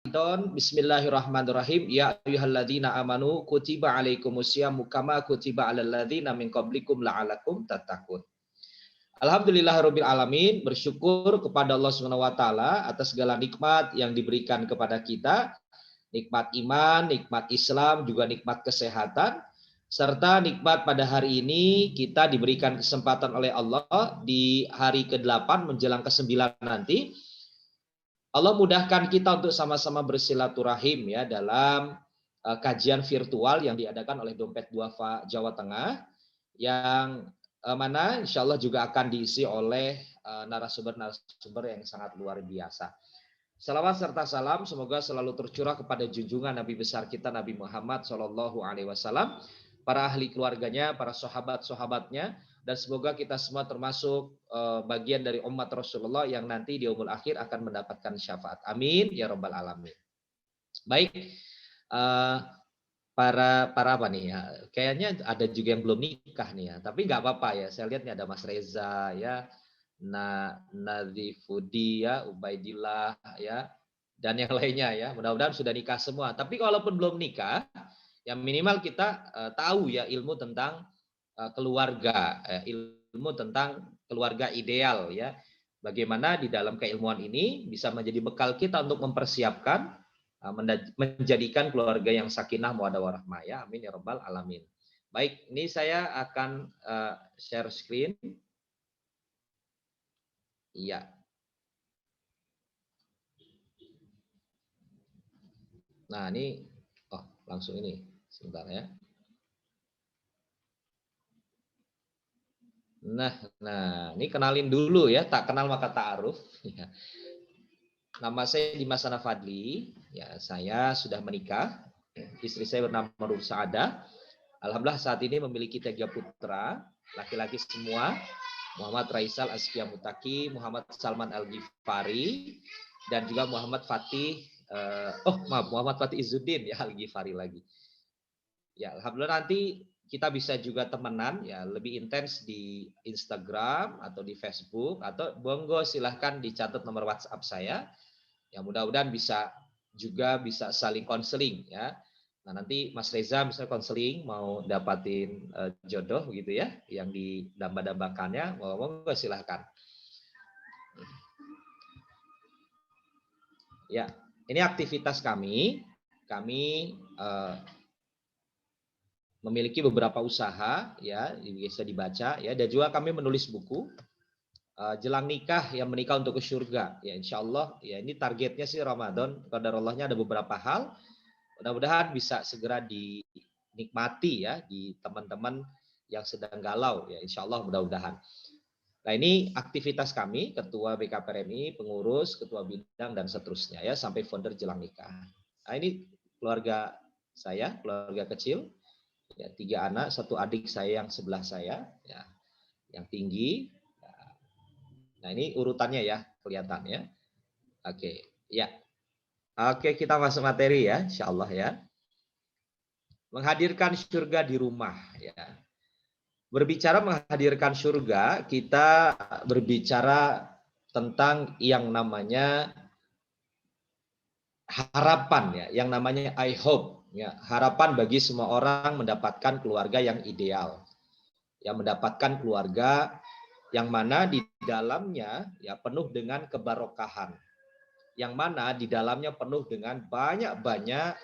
Bismillahirrahmanirrahim. Ya ayyuhalladzina amanu kutiba alaikumusyamu kama kutiba alal ladzina min qablikum la'alakum tattaqun. Alhamdulillahirabbil alamin, bersyukur kepada Allah Subhanahu wa taala atas segala nikmat yang diberikan kepada kita, nikmat iman, nikmat Islam, juga nikmat kesehatan, serta nikmat pada hari ini kita diberikan kesempatan oleh Allah di hari ke-8 menjelang ke-9 nanti. Allah mudahkan kita untuk sama-sama bersilaturahim ya dalam kajian virtual yang diadakan oleh Dompet Duafa Jawa Tengah yang mana insya Allah juga akan diisi oleh narasumber-narasumber yang sangat luar biasa. Salawat serta salam semoga selalu tercurah kepada junjungan Nabi besar kita Nabi Muhammad SAW, para ahli keluarganya, para sahabat-sahabatnya, dan semoga kita semua termasuk bagian dari umat Rasulullah yang nanti di yaumul akhir akan mendapatkan syafaat. Amin ya rabbal alamin. Baik, para apa nih ya? Kayaknya ada juga yang belum nikah nih ya, tapi nggak apa-apa ya. Saya lihat nih ada Mas Reza ya, Nazifudi ya, Ubaidillah ya, dan yang lainnya ya. Mudah-mudahan sudah nikah semua. Tapi walaupun belum nikah, ya minimal kita tahu ya ilmu tentang keluarga, ilmu tentang keluarga ideal ya. Bagaimana di dalam keilmuan ini bisa menjadi bekal kita untuk mempersiapkan menjadikan keluarga yang sakinah mawaddah warahmah ya. Amin ya rabbal alamin. Baik, ini saya akan share screen. Iya. Nah, ini langsung ini. Sebentar ya. Nah, ini kenalin dulu ya, tak kenal maka ta'aruf. Ya. Nama saya Dimas Ana Fadli, ya saya sudah menikah, istri saya bernama Nur Saadah. Alhamdulillah saat ini memiliki 3 putra, laki-laki semua, Muhammad Raisal Askia Mutaki, Muhammad Salman Al-Ghifari, dan juga Muhammad Fatih, Muhammad Fatih Izzuddin ya Al-Ghifari lagi. Ya, alhamdulillah nanti kita bisa juga temenan ya lebih intens di Instagram atau di Facebook atau monggo silahkan dicatat nomor WhatsApp saya. Ya mudah-mudahan bisa saling konseling ya. Nah, nanti Mas Reza misalnya konseling mau dapatin jodoh gitu ya yang didamba-dambakannya, monggo silahkan. Ya, ini aktivitas kami. Kami memiliki beberapa usaha ya bisa dibaca ya, dan juga kami menulis buku jelang nikah yang menikah untuk ke surga ya, insya Allah ya. Ini targetnya sih Ramadan, qadarallahnya ada beberapa hal, mudah-mudahan bisa segera dinikmati ya di teman-teman yang sedang galau ya, insya Allah mudah-mudahan. Nah, ini aktivitas kami, ketua BKPRMI, pengurus, ketua bidang, dan seterusnya ya, sampai founder jelang nikah. Nah, ini keluarga saya, keluarga kecil ya, 3 anak, 1 adik saya yang sebelah saya ya, yang tinggi. Nah, ini urutannya ya, kelihatan ya. Oke, ya. Oke, kita masuk materi ya, insya Allah ya. Menghadirkan surga di rumah ya. Berbicara menghadirkan surga, kita berbicara tentang yang namanya harapan ya, yang namanya I hope ya, harapan bagi semua orang mendapatkan keluarga yang ideal. Ya, mendapatkan keluarga yang mana di dalamnya ya penuh dengan kebarokahan. Yang mana di dalamnya penuh dengan banyak-banyak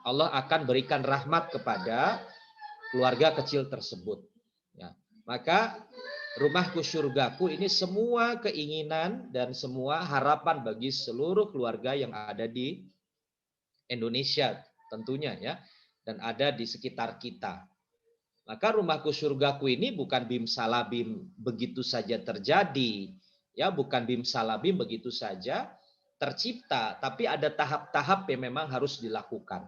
Allah akan berikan rahmat kepada keluarga kecil tersebut. Ya. Maka rumahku surgaku ini semua keinginan dan semua harapan bagi seluruh keluarga yang ada di Indonesia tentunya ya, dan ada di sekitar kita. Maka rumahku surgaku ini bukan bim salabim begitu saja terjadi, ya bukan bim salabim begitu saja tercipta, tapi ada tahap-tahap yang memang harus dilakukan.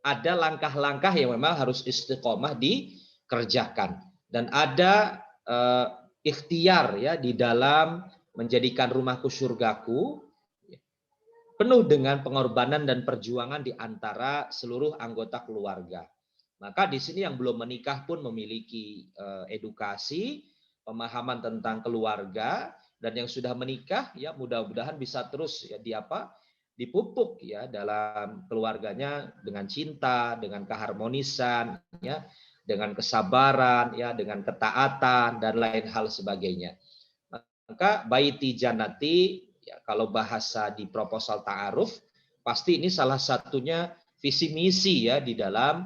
Ada langkah-langkah yang memang harus istiqomah dikerjakan, dan ada ikhtiar ya di dalam menjadikan rumahku surgaku penuh dengan pengorbanan dan perjuangan di antara seluruh anggota keluarga. Maka di sini yang belum menikah pun memiliki edukasi, pemahaman tentang keluarga, dan yang sudah menikah ya mudah-mudahan bisa terus ya dipupuk ya dalam keluarganya dengan cinta, dengan keharmonisan, ya, dengan kesabaran, ya, dengan ketaatan dan lain hal sebagainya. Maka baiti jannati, ya, kalau bahasa di proposal ta'aruf, pasti ini salah satunya visi misi ya di dalam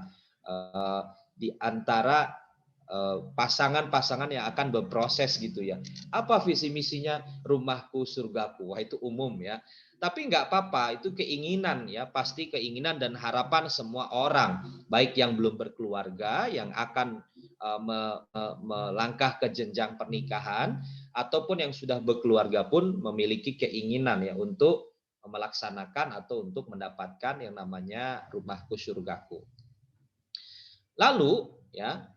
di antara pasangan-pasangan yang akan berproses gitu ya. Apa visi misinya? Rumahku surgaku. Wah, itu umum ya. Tapi nggak apa-apa, itu keinginan ya, pasti keinginan dan harapan semua orang, baik yang belum berkeluarga, yang akan melangkah ke jenjang pernikahan, ataupun yang sudah berkeluarga pun memiliki keinginan ya untuk melaksanakan atau untuk mendapatkan yang namanya rumahku surgaku. Lalu ya,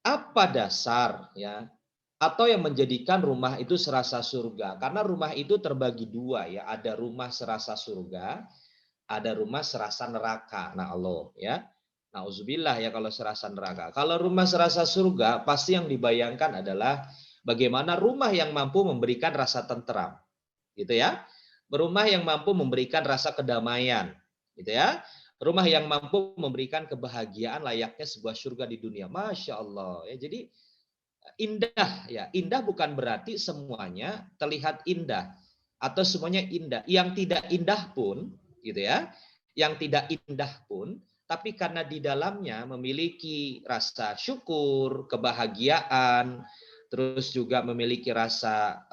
apa dasar ya atau yang menjadikan rumah itu serasa surga? Karena rumah itu terbagi dua ya, ada rumah serasa surga, ada rumah serasa neraka. Nah, Allah ya. Nauzubillah ya kalau serasa neraka. Kalau rumah serasa surga, pasti yang dibayangkan adalah bagaimana rumah yang mampu memberikan rasa tentram. Gitu ya. Rumah yang mampu memberikan rasa kedamaian. Gitu ya. Rumah yang mampu memberikan kebahagiaan layaknya sebuah surga di dunia. Masya Allah. Ya, jadi indah ya. Indah bukan berarti semuanya terlihat indah atau semuanya indah. Yang tidak indah pun gitu ya. Yang tidak indah pun tapi karena di dalamnya memiliki rasa syukur, kebahagiaan, terus juga memiliki rasa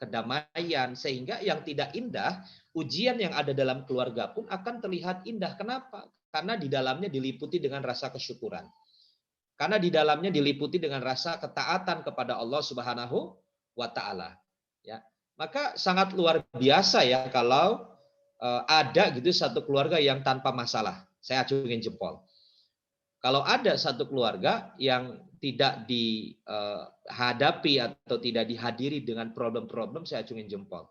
kedamaian sehingga yang tidak indah, ujian yang ada dalam keluarga pun akan terlihat indah. Kenapa? Karena di dalamnya diliputi dengan rasa kesyukuran. Karena di dalamnya diliputi dengan rasa ketaatan kepada Allah Subhanahu wa taala. Ya. Maka sangat luar biasa ya kalau ada gitu satu keluarga yang tanpa masalah. Saya acungin jempol. Kalau ada satu keluarga yang tidak dihadapi atau tidak dihadiri dengan problem-problem, saya acungin jempol.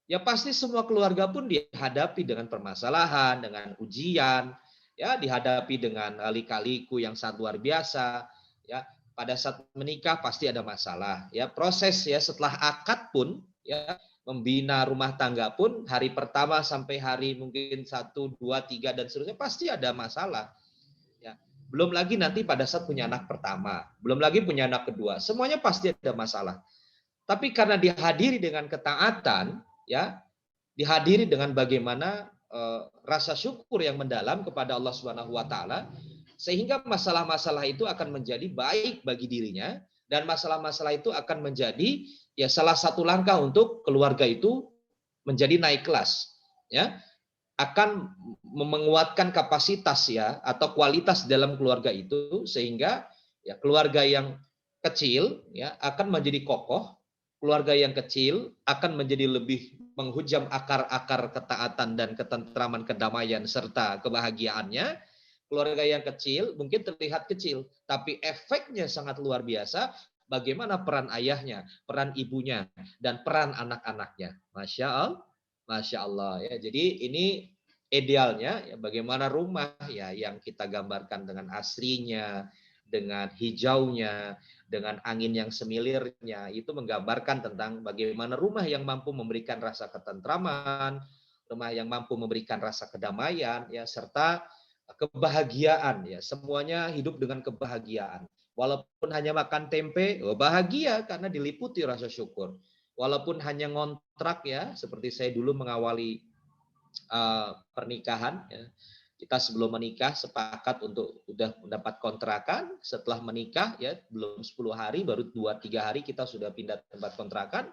Ya pasti semua keluarga pun dihadapi dengan permasalahan, dengan ujian, ya dihadapi dengan lika-liku yang sangat luar biasa. Ya pada saat menikah pasti ada masalah. Ya proses ya setelah akad pun, ya membina rumah tangga pun hari pertama sampai hari mungkin 1, 2, 3 dan seterusnya pasti ada masalah. Ya belum lagi nanti pada saat punya anak pertama, belum lagi punya anak kedua, semuanya pasti ada masalah. Tapi karena dihadiri dengan ketaatan, ya, dihadiri dengan bagaimana rasa syukur yang mendalam kepada Allah Subhanahu wa taala, sehingga masalah-masalah itu akan menjadi baik bagi dirinya dan masalah-masalah itu akan menjadi ya salah satu langkah untuk keluarga itu menjadi naik kelas, ya. Akan menguatkan kapasitas ya atau kualitas dalam keluarga itu sehingga ya keluarga yang kecil ya akan menjadi kokoh, keluarga yang kecil akan menjadi lebih menghujam akar-akar ketaatan dan ketentraman, kedamaian serta kebahagiaannya. Keluarga yang kecil mungkin terlihat kecil, tapi efeknya sangat luar biasa. Bagaimana peran ayahnya, peran ibunya, dan peran anak-anaknya. Masya Allah. Masya Allah ya. Jadi ini idealnya ya bagaimana rumah ya yang kita gambarkan dengan asrinya, dengan hijaunya, dengan angin yang semilirnya itu menggambarkan tentang bagaimana rumah yang mampu memberikan rasa ketentraman, rumah yang mampu memberikan rasa kedamaian ya serta kebahagiaan ya. Semuanya hidup dengan kebahagiaan. Walaupun hanya makan tempe, bahagia karena diliputi rasa syukur. Walaupun hanya ngontrak ya, seperti saya dulu mengawali pernikahan, ya. Kita sebelum menikah sepakat untuk udah mendapat kontrakan. Setelah menikah ya belum 10 hari, baru 2-3 hari kita sudah pindah tempat kontrakan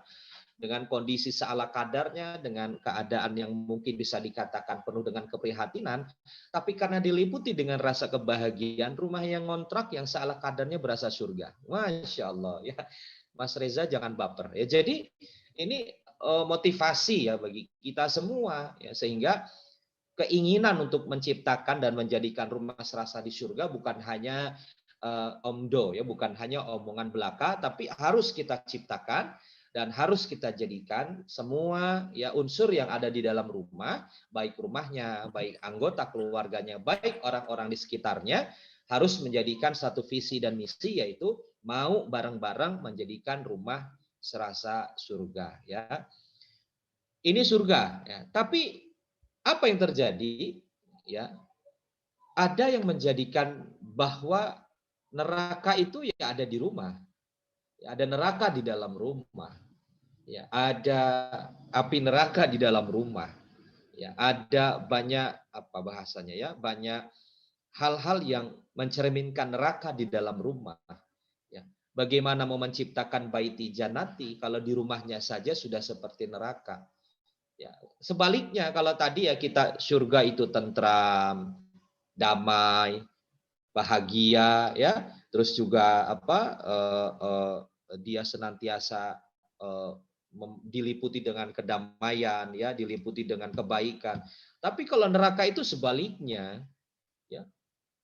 dengan kondisi seala kadarnya, dengan keadaan yang mungkin bisa dikatakan penuh dengan keprihatinan, tapi karena diliputi dengan rasa kebahagiaan, rumah yang ngontrak yang seala kadarnya berasa surga. Masya Allah ya. Mas Reza jangan baper ya. Jadi ini motivasi ya bagi kita semua ya sehingga keinginan untuk menciptakan dan menjadikan rumah serasa di surga bukan hanya omdo ya, bukan hanya omongan belaka, tapi harus kita ciptakan dan harus kita jadikan semua ya unsur yang ada di dalam rumah, baik rumahnya, baik anggota keluarganya, baik orang-orang di sekitarnya harus menjadikan satu visi dan misi yaitu mau bareng-bareng menjadikan rumah serasa surga ya. Ini surga ya. Tapi apa yang terjadi? Ya, ada yang menjadikan bahwa neraka itu ya ada di rumah. Ya, ada neraka di dalam rumah. Ya, ada api neraka di dalam rumah. Ya, ada banyak apa bahasanya ya, banyak hal-hal yang mencerminkan neraka di dalam rumah. Ya. Bagaimana mau menciptakan baiti janati kalau di rumahnya saja sudah seperti neraka. Ya. Sebaliknya kalau tadi ya kita surga itu tentram, damai, bahagia, ya, terus juga apa dia senantiasa eh, diliputi dengan kedamaian, ya, diliputi dengan kebaikan. Tapi kalau neraka itu sebaliknya, ya,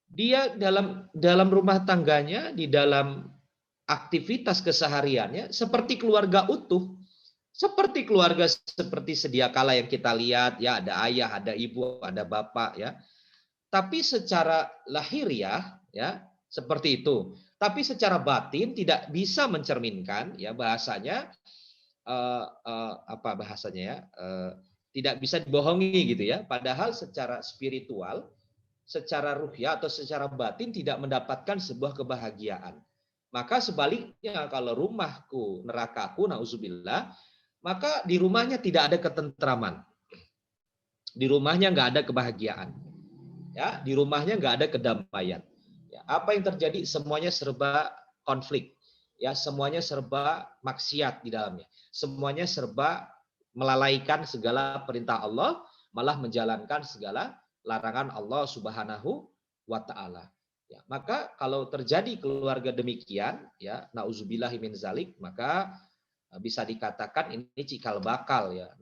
dia dalam rumah tangganya, di dalam aktivitas kesehariannya seperti keluarga utuh, seperti keluarga seperti sedia kala yang kita lihat, ya, ada ayah, ada ibu, ada bapak, ya. Tapi secara lahiriah ya seperti itu. Tapi secara batin tidak bisa mencerminkan ya bahasanya apa bahasanya ya tidak bisa dibohongi gitu ya. Padahal secara spiritual, secara ruhiyah atau secara batin tidak mendapatkan sebuah kebahagiaan. Maka sebaliknya kalau rumahku nerakaku nauzubillah, maka di rumahnya tidak ada ketentraman. Di rumahnya nggak ada kebahagiaan. Ya, di rumahnya nggak ada kedamaian. Ya, apa yang terjadi? Semuanya serba konflik. Ya, semuanya serba maksiat di dalamnya. Semuanya serba melalaikan segala perintah Allah, malah menjalankan segala larangan Allah Subhanahu wa taala. Ya, maka kalau terjadi keluarga demikian, ya, nauzubillahi min zalik, maka bisa dikatakan ini cikal bakal ya,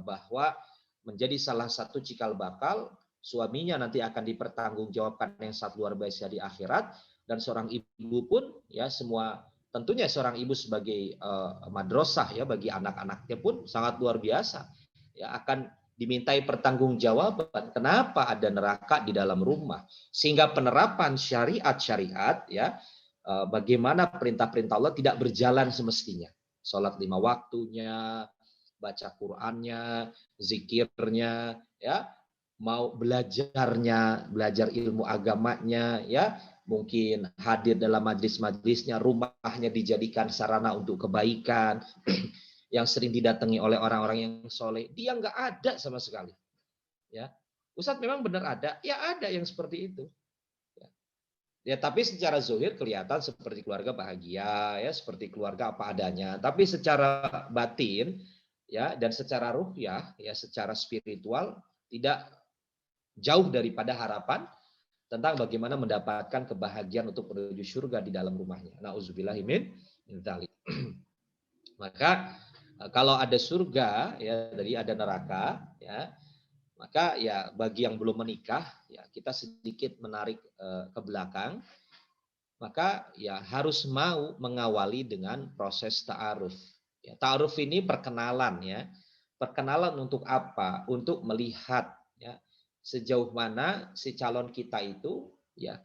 bahwa menjadi salah satu cikal bakal suaminya nanti akan dipertanggungjawabkan yang sangat luar biasa di akhirat, dan seorang ibu pun ya semua tentunya seorang ibu sebagai madrasah ya bagi anak-anaknya pun sangat luar biasa ya akan dimintai pertanggungjawaban kenapa ada neraka di dalam rumah, sehingga penerapan syariat-syariat ya bagaimana perintah-perintah Allah tidak berjalan semestinya. Sholat 5 waktunya, baca Qur'annya, zikirnya, ya, mau belajarnya, belajar ilmu agamanya, ya, mungkin hadir dalam majlis-majlisnya, rumahnya dijadikan sarana untuk kebaikan, yang sering didatangi oleh orang-orang yang soleh, dia nggak ada sama sekali. Ya, Ustadz memang benar ada, ya ada yang seperti itu. Ya, tapi secara zuhir kelihatan seperti keluarga bahagia, ya, seperti keluarga apa adanya. Tapi secara batin, ya, dan secara ruhiyah, ya, secara spiritual tidak jauh daripada harapan tentang bagaimana mendapatkan kebahagiaan untuk menuju surga di dalam rumahnya. Nauzubillahi min dzalik. Maka kalau ada surga, ya, dari ada neraka, ya, maka ya bagi yang belum menikah, ya kita sedikit menarik ke belakang. Maka ya harus mau mengawali dengan proses ta'aruf. Ya, ta'aruf ini perkenalan ya. Perkenalan untuk apa? Untuk melihat ya sejauh mana si calon kita itu ya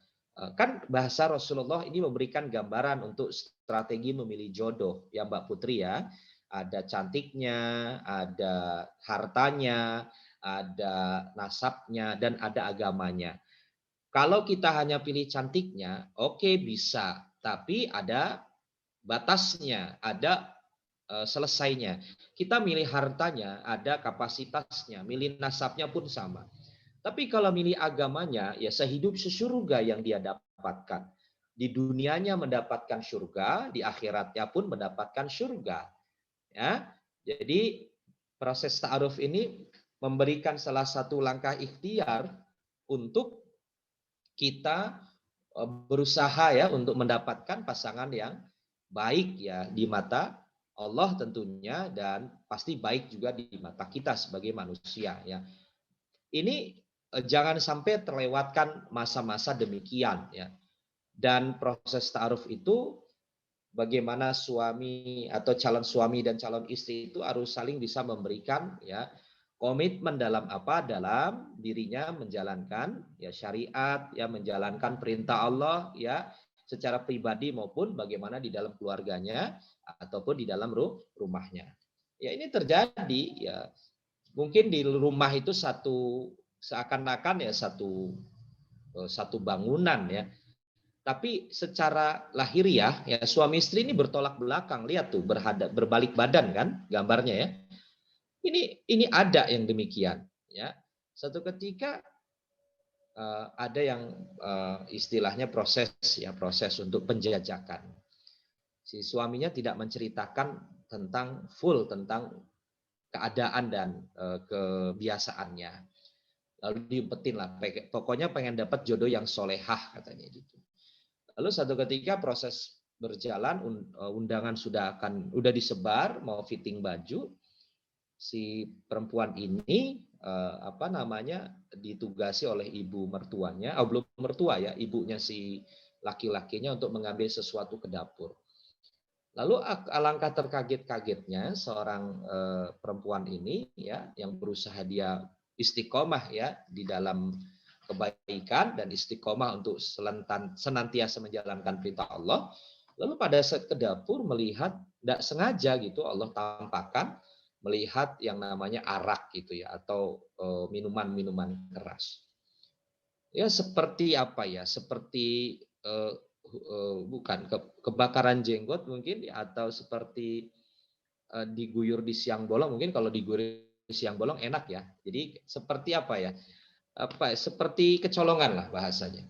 kan bahasa Rasulullah ini memberikan gambaran untuk strategi memilih jodoh ya Mbak Putri ya. Ada cantiknya, ada hartanya, ada nasabnya dan ada agamanya. Kalau kita hanya pilih cantiknya, oke bisa, tapi ada batasnya, ada selesainya. Kita milih hartanya, ada kapasitasnya, milih nasabnya pun sama. Tapi kalau milih agamanya, ya sehidup sesurga yang dia dapatkan. Di dunianya mendapatkan surga, di akhiratnya pun mendapatkan surga. Ya, jadi proses ta'aruf ini memberikan salah satu langkah ikhtiar untuk kita berusaha ya untuk mendapatkan pasangan yang baik ya di mata Allah tentunya, dan pasti baik juga di mata kita sebagai manusia ya. Ini jangan sampai terlewatkan masa-masa demikian ya. Dan proses ta'aruf itu bagaimana suami atau calon suami dan calon istri itu harus saling bisa memberikan ya komitmen dalam apa? Dalam dirinya menjalankan ya syariat, ya menjalankan perintah Allah ya secara pribadi maupun bagaimana di dalam keluarganya ataupun di dalam rumahnya. Ya ini terjadi ya mungkin di rumah itu seakan-akan ya satu bangunan ya. Tapi secara lahiriah ya suami istri ini bertolak belakang. Lihat tuh berbalik badan kan gambarnya ya. Ini ada yang demikian ya. Satu ketika ada yang istilahnya proses untuk penjajakan. Si suaminya tidak menceritakan tentang keadaan dan kebiasaannya. Lalu diumpetin lah, pokoknya pengen dapat jodoh yang solehah katanya gitu. Lalu satu ketika proses berjalan, undangan sudah disebar, mau fitting baju, si perempuan ini ditugasi oleh ibu mertuanya, belum mertua ya, ibunya si laki-lakinya untuk mengambil sesuatu ke dapur. Lalu alangkah terkaget-kagetnya seorang perempuan ini ya yang berusaha dia istiqomah ya di dalam kebaikan dan istiqomah untuk senantiasa menjalankan perintah Allah. Lalu pada saat ke dapur melihat tidak sengaja gitu Allah tampakkan melihat yang namanya arak gitu ya atau minuman-minuman keras. Ya seperti apa ya? Seperti bukan kebakaran jenggot mungkin atau seperti diguyur di siang bolong. Mungkin kalau diguyur di siang bolong enak ya. Jadi seperti apa ya? Seperti kecolongan lah bahasanya.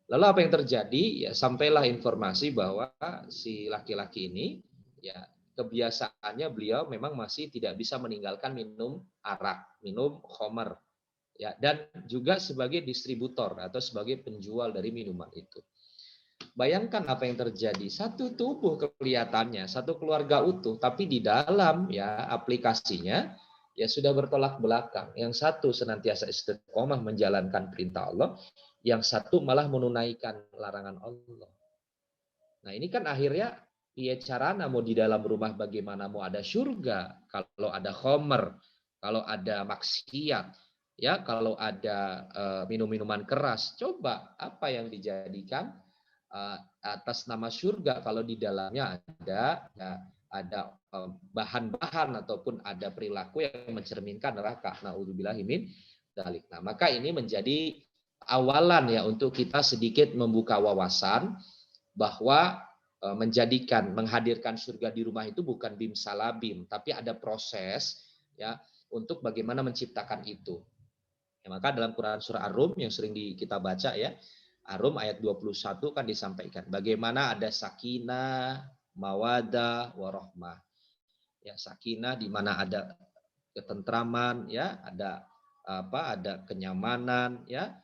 Lalu apa yang terjadi? Ya sampailah informasi bahwa si laki-laki ini ya kebiasaannya beliau memang masih tidak bisa meninggalkan minum arak, minum khamar ya dan juga sebagai distributor atau sebagai penjual dari minuman itu. Bayangkan apa yang terjadi. Satu tubuh kelihatannya, satu keluarga utuh, tapi di dalam ya aplikasinya ya sudah bertolak belakang. Yang satu senantiasa istiqomah menjalankan perintah Allah, yang satu malah menunaikan larangan Allah. Nah ini kan akhirnya ya caranya mau di dalam rumah bagaimana mau ada surga kalau ada khomer, kalau ada maksiat, ya kalau ada minum-minuman keras. Coba apa yang dijadikan atas nama surga kalau di dalamnya ada bahan-bahan ataupun ada perilaku yang mencerminkan neraka. Naudzubillahi min dzalik. Nah, maka ini menjadi awalan ya untuk kita sedikit membuka wawasan bahwa menghadirkan surga di rumah itu bukan bim salabim, tapi ada proses ya untuk bagaimana menciptakan itu. Ya, maka dalam Quran surah Ar-Rum yang sering kita baca ya, Ar-Rum ayat 21 kan disampaikan bagaimana ada sakinah, mawadah, warahmah. Ya, sakinah di mana ada ketentraman ya, ada kenyamanan ya,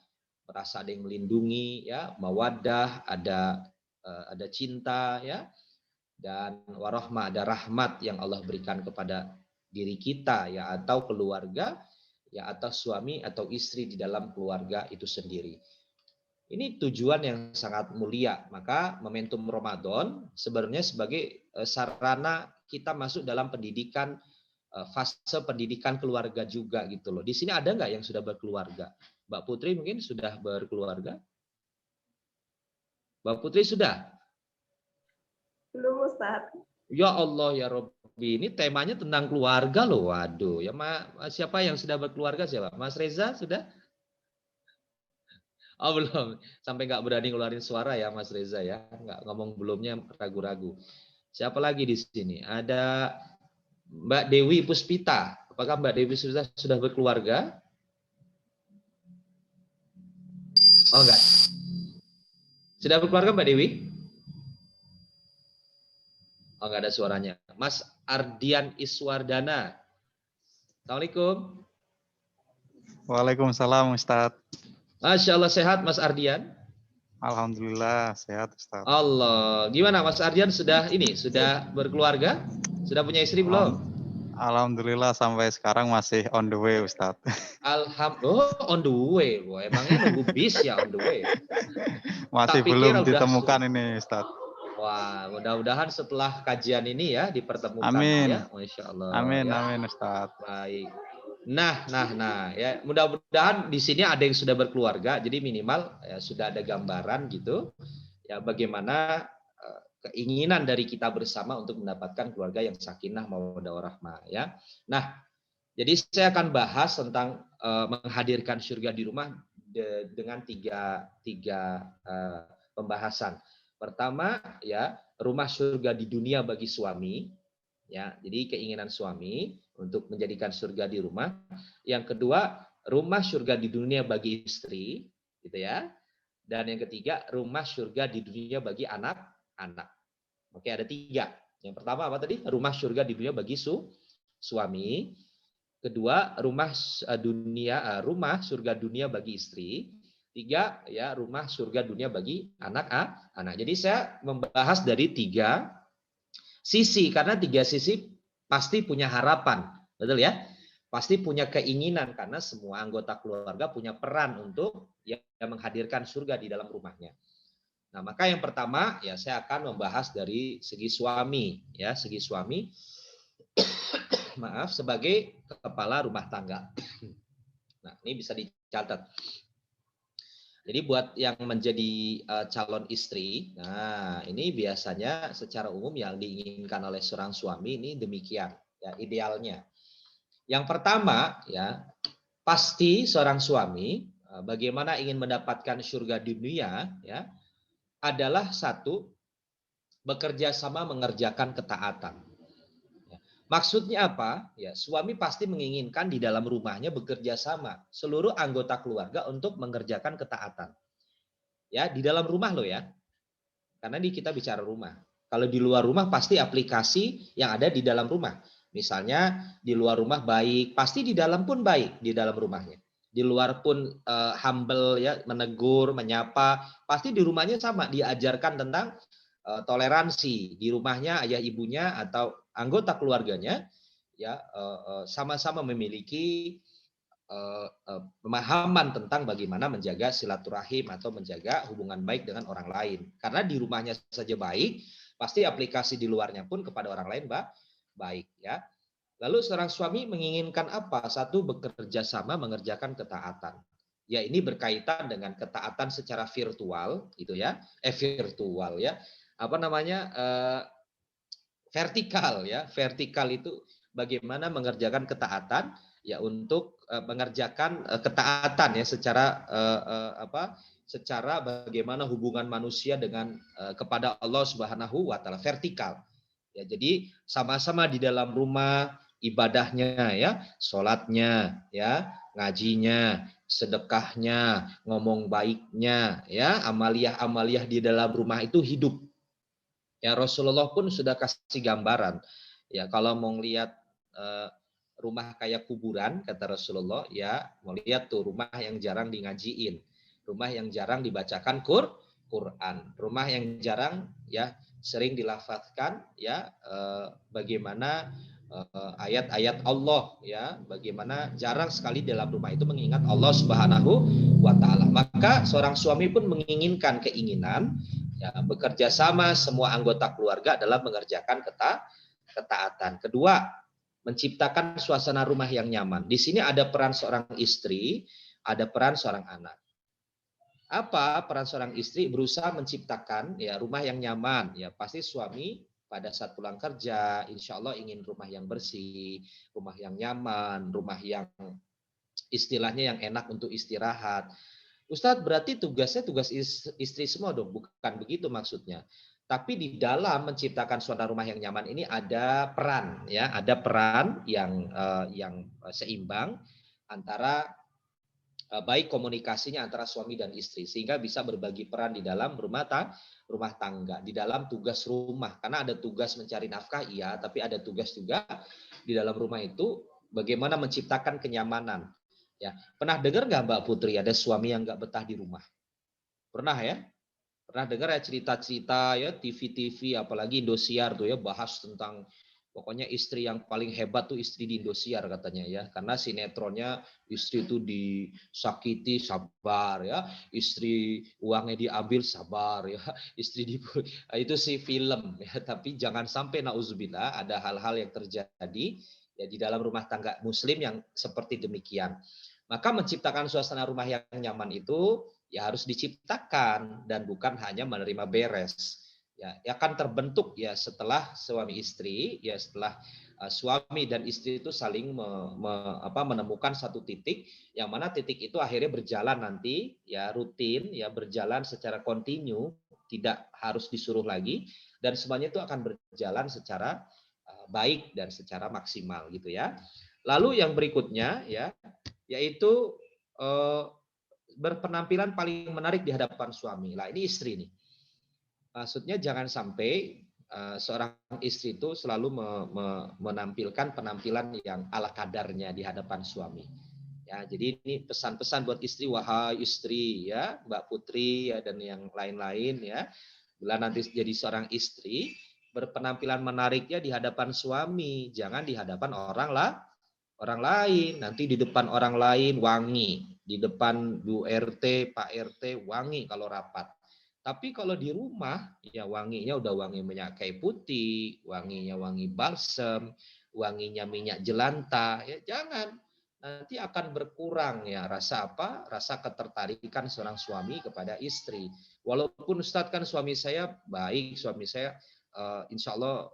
merasa ada yang melindungi ya, mawadah, ada cinta ya, dan warahmah, ada rahmat yang Allah berikan kepada diri kita ya atau keluarga ya atau suami atau istri di dalam keluarga itu sendiri. Ini tujuan yang sangat mulia. Maka momentum Ramadan sebenarnya sebagai sarana kita masuk dalam pendidikan, fase pendidikan keluarga juga gitu loh. Di sini ada nggak yang sudah berkeluarga? Mbak Putri mungkin sudah berkeluarga? Mbak Putri sudah? Belum, Ustaz. Ya Allah ya Robbi, ini temanya tentang keluarga loh. Waduh, ya siapa yang sudah berkeluarga siapa? Mas Reza sudah? Oh belum, sampai nggak berani ngeluarin suara ya Mas Reza ya, nggak ngomong belumnya ragu-ragu. Siapa lagi di sini? Ada Mbak Dewi Puspita. Apakah Mbak Dewi sudah berkeluarga? Oh enggak. Sudah berkeluarga Mbak Dewi? Oh enggak ada suaranya. Mas Ardian Iswardana. Assalamualaikum. Waalaikumsalam Ustaz. Masya Allah sehat Mas Ardian. Alhamdulillah sehat Ustaz. Allah, gimana Mas Ardian sudah berkeluarga? Sudah punya istri belum? Alhamdulillah sampai sekarang masih on the way Ustaz. On the way. Wah, emangnya nunggu bis ya on the way? Masih belum ditemukan ini Ustaz. Wah, mudah-mudahan setelah kajian ini ya dipertemukan. Amin. Ya, Masya Allah. Amin, ya. amin Ustaz. Baik. Nah, ya mudah-mudahan di sini ada yang sudah berkeluarga, jadi minimal ya, sudah ada gambaran gitu, ya bagaimana keinginan dari kita bersama untuk mendapatkan keluarga yang sakinah mawaddah warahmah ya. Nah, Jadi saya akan bahas tentang menghadirkan surga di rumah dengan tiga pembahasan. Pertama, ya, rumah surga di dunia bagi suami, ya. Jadi keinginan suami untuk menjadikan surga di rumah. Yang kedua, rumah surga di dunia bagi istri, gitu ya. Dan yang ketiga, rumah surga di dunia bagi anak-anak. Oke, ada tiga. Yang pertama apa tadi? Rumah surga di dunia bagi suami. Kedua, rumah surga dunia bagi istri. Tiga, ya, rumah surga dunia bagi anak-anak. Jadi saya membahas dari tiga sisi, karena tiga sisi pasti punya harapan, betul ya? Pasti punya keinginan, karena semua anggota keluarga punya peran untuk ya menghadirkan surga di dalam rumahnya. Nah, maka yang pertama ya saya akan membahas dari segi suami, ya, segi suami, maaf, sebagai kepala rumah tangga. Nah, ini bisa dicatat. Jadi buat yang menjadi calon istri, nah ini biasanya secara umum yang diinginkan oleh seorang suami ini demikian, ya, idealnya. Yang pertama, ya, pasti seorang suami bagaimana ingin mendapatkan surga di dunia, ya, adalah satu, bekerja sama mengerjakan ketaatan. Maksudnya apa? Ya, suami pasti menginginkan di dalam rumahnya bekerja sama seluruh anggota keluarga untuk mengerjakan ketaatan. Ya, di dalam rumah loh ya. Karena kita bicara rumah. Kalau di luar rumah pasti aplikasi yang ada di dalam rumah. Misalnya di luar rumah baik, pasti di dalam pun baik di dalam rumahnya. Di luar pun humble ya, menegur, menyapa, pasti di rumahnya sama, diajarkan tentang toleransi. Di rumahnya ayah ibunya atau anggota keluarganya ya sama-sama memiliki pemahaman tentang bagaimana menjaga silaturahim atau menjaga hubungan baik dengan orang lain. Karena di rumahnya saja baik, pasti aplikasi di luarnya pun kepada orang lain baik, ya. Lalu seorang suami menginginkan apa? Satu, bekerja sama mengerjakan ketaatan. Ya, ini berkaitan dengan ketaatan secara virtual, gitu ya. Virtual ya. Apa namanya? Vertikal ya. Vertikal itu bagaimana mengerjakan ketaatan ya untuk mengerjakan ketaatan ya secara secara bagaimana hubungan manusia dengan kepada Allah Subhanahu wa taala, vertikal. Ya, jadi sama-sama di dalam rumah ibadahnya ya, sholatnya ya, ngajinya, sedekahnya, ngomong baiknya ya, amaliah-amaliah di dalam rumah itu hidup. Ya, Rasulullah pun sudah kasih gambaran. Ya, kalau mau lihat rumah kayak kuburan, kata Rasulullah, ya, mau lihat tuh rumah yang jarang di ngajiin, rumah yang jarang dibacakan Quran, rumah yang jarang ya sering dilafazkan ya bagaimana ayat-ayat Allah ya, bagaimana jarang sekali dalam rumah itu mengingat Allah Subhanahu wa taala. Maka seorang suami pun menginginkan keinginan ya, bekerja sama semua anggota keluarga dalam mengerjakan ketaatan. Kedua, menciptakan suasana rumah yang nyaman. Di sini ada peran seorang istri, ada peran seorang anak. Apa peran seorang istri? Berusaha menciptakan ya rumah yang nyaman. Ya, pasti suami pada saat pulang kerja, insya Allah ingin rumah yang bersih, rumah yang nyaman, rumah yang istilahnya yang enak untuk istirahat. Ustadz, berarti tugasnya tugas istri semua dong? Bukan begitu maksudnya. Tapi di dalam menciptakan suasana rumah yang nyaman ini ada peran, ya, ada peran yang seimbang antara baik komunikasinya antara suami dan istri sehingga bisa berbagi peran di dalam rumah tangga, di dalam tugas rumah. Karena ada tugas mencari nafkah, iya, tapi ada tugas juga di dalam rumah itu bagaimana menciptakan kenyamanan. Ya, pernah dengar nggak Mbak Putri ada suami yang nggak betah di rumah? Pernah ya? Pernah dengar ya cerita-cerita ya TV-TV apalagi Indosiar tuh ya bahas tentang pokoknya istri yang paling hebat tuh istri di Indosiar katanya ya. Karena sinetronnya istri itu disakiti sabar ya, istri uangnya diambil sabar ya, istri itu sih film ya, tapi jangan sampai nauzubillah ada hal-hal yang terjadi ya di dalam rumah tangga muslim yang seperti demikian. Maka menciptakan suasana rumah yang nyaman itu ya harus diciptakan dan bukan hanya menerima beres. ya akan terbentuk ya setelah suami istri, ya setelah suami dan istri itu saling menemukan satu titik yang mana titik itu akhirnya berjalan nanti ya rutin ya berjalan secara kontinu, tidak harus disuruh lagi, dan semuanya itu akan berjalan secara baik dan secara maksimal gitu ya. Lalu yang berikutnya ya yaitu berpenampilan paling menarik di hadapan suami. Lah ini istri nih. Maksudnya jangan sampai seorang istri itu selalu menampilkan penampilan yang ala kadarnya di hadapan suami. Ya, jadi ini pesan-pesan buat istri, wahai istri ya, Mbak Putri ya dan yang lain-lain ya. Bila nanti jadi seorang istri, berpenampilan menariknya di hadapan suami, jangan di hadapan orang lain. Nanti di depan orang lain wangi, di depan Bu RT, Pak RT wangi kalau rapat. Tapi kalau di rumah, ya wanginya udah wangi minyak kayu putih, wanginya wangi balsem, wanginya minyak jelantah, ya jangan. Nanti akan berkurang ya rasa apa? Rasa ketertarikan seorang suami kepada istri. Walaupun Ustadz kan suami saya baik, suami saya insya Allah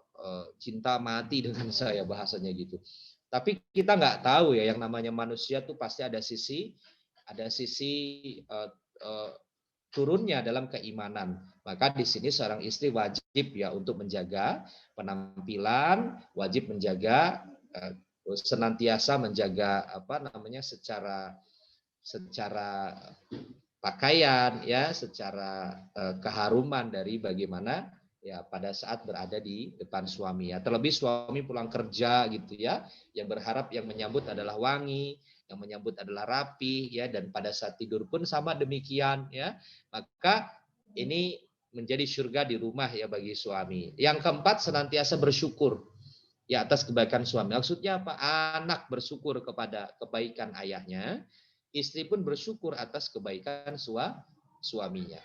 cinta mati dengan saya bahasanya gitu. Tapi kita nggak tahu ya yang namanya manusia tuh pasti ada sisi turunnya dalam keimanan. Maka di sini seorang istri wajib ya untuk menjaga penampilan, wajib menjaga senantiasa menjaga secara pakaian ya, secara keharuman dari bagaimana ya pada saat berada di depan suami ya. Terlebih suami pulang kerja gitu ya, yang berharap yang menyambut adalah wangi, yang menyambut adalah rapi ya, dan pada saat tidur pun sama demikian ya. Maka ini menjadi surga di rumah ya bagi suami. Yang keempat, senantiasa bersyukur ya atas kebaikan suami. Maksudnya apa? Anak bersyukur kepada kebaikan ayahnya, istri pun bersyukur atas kebaikan suaminya.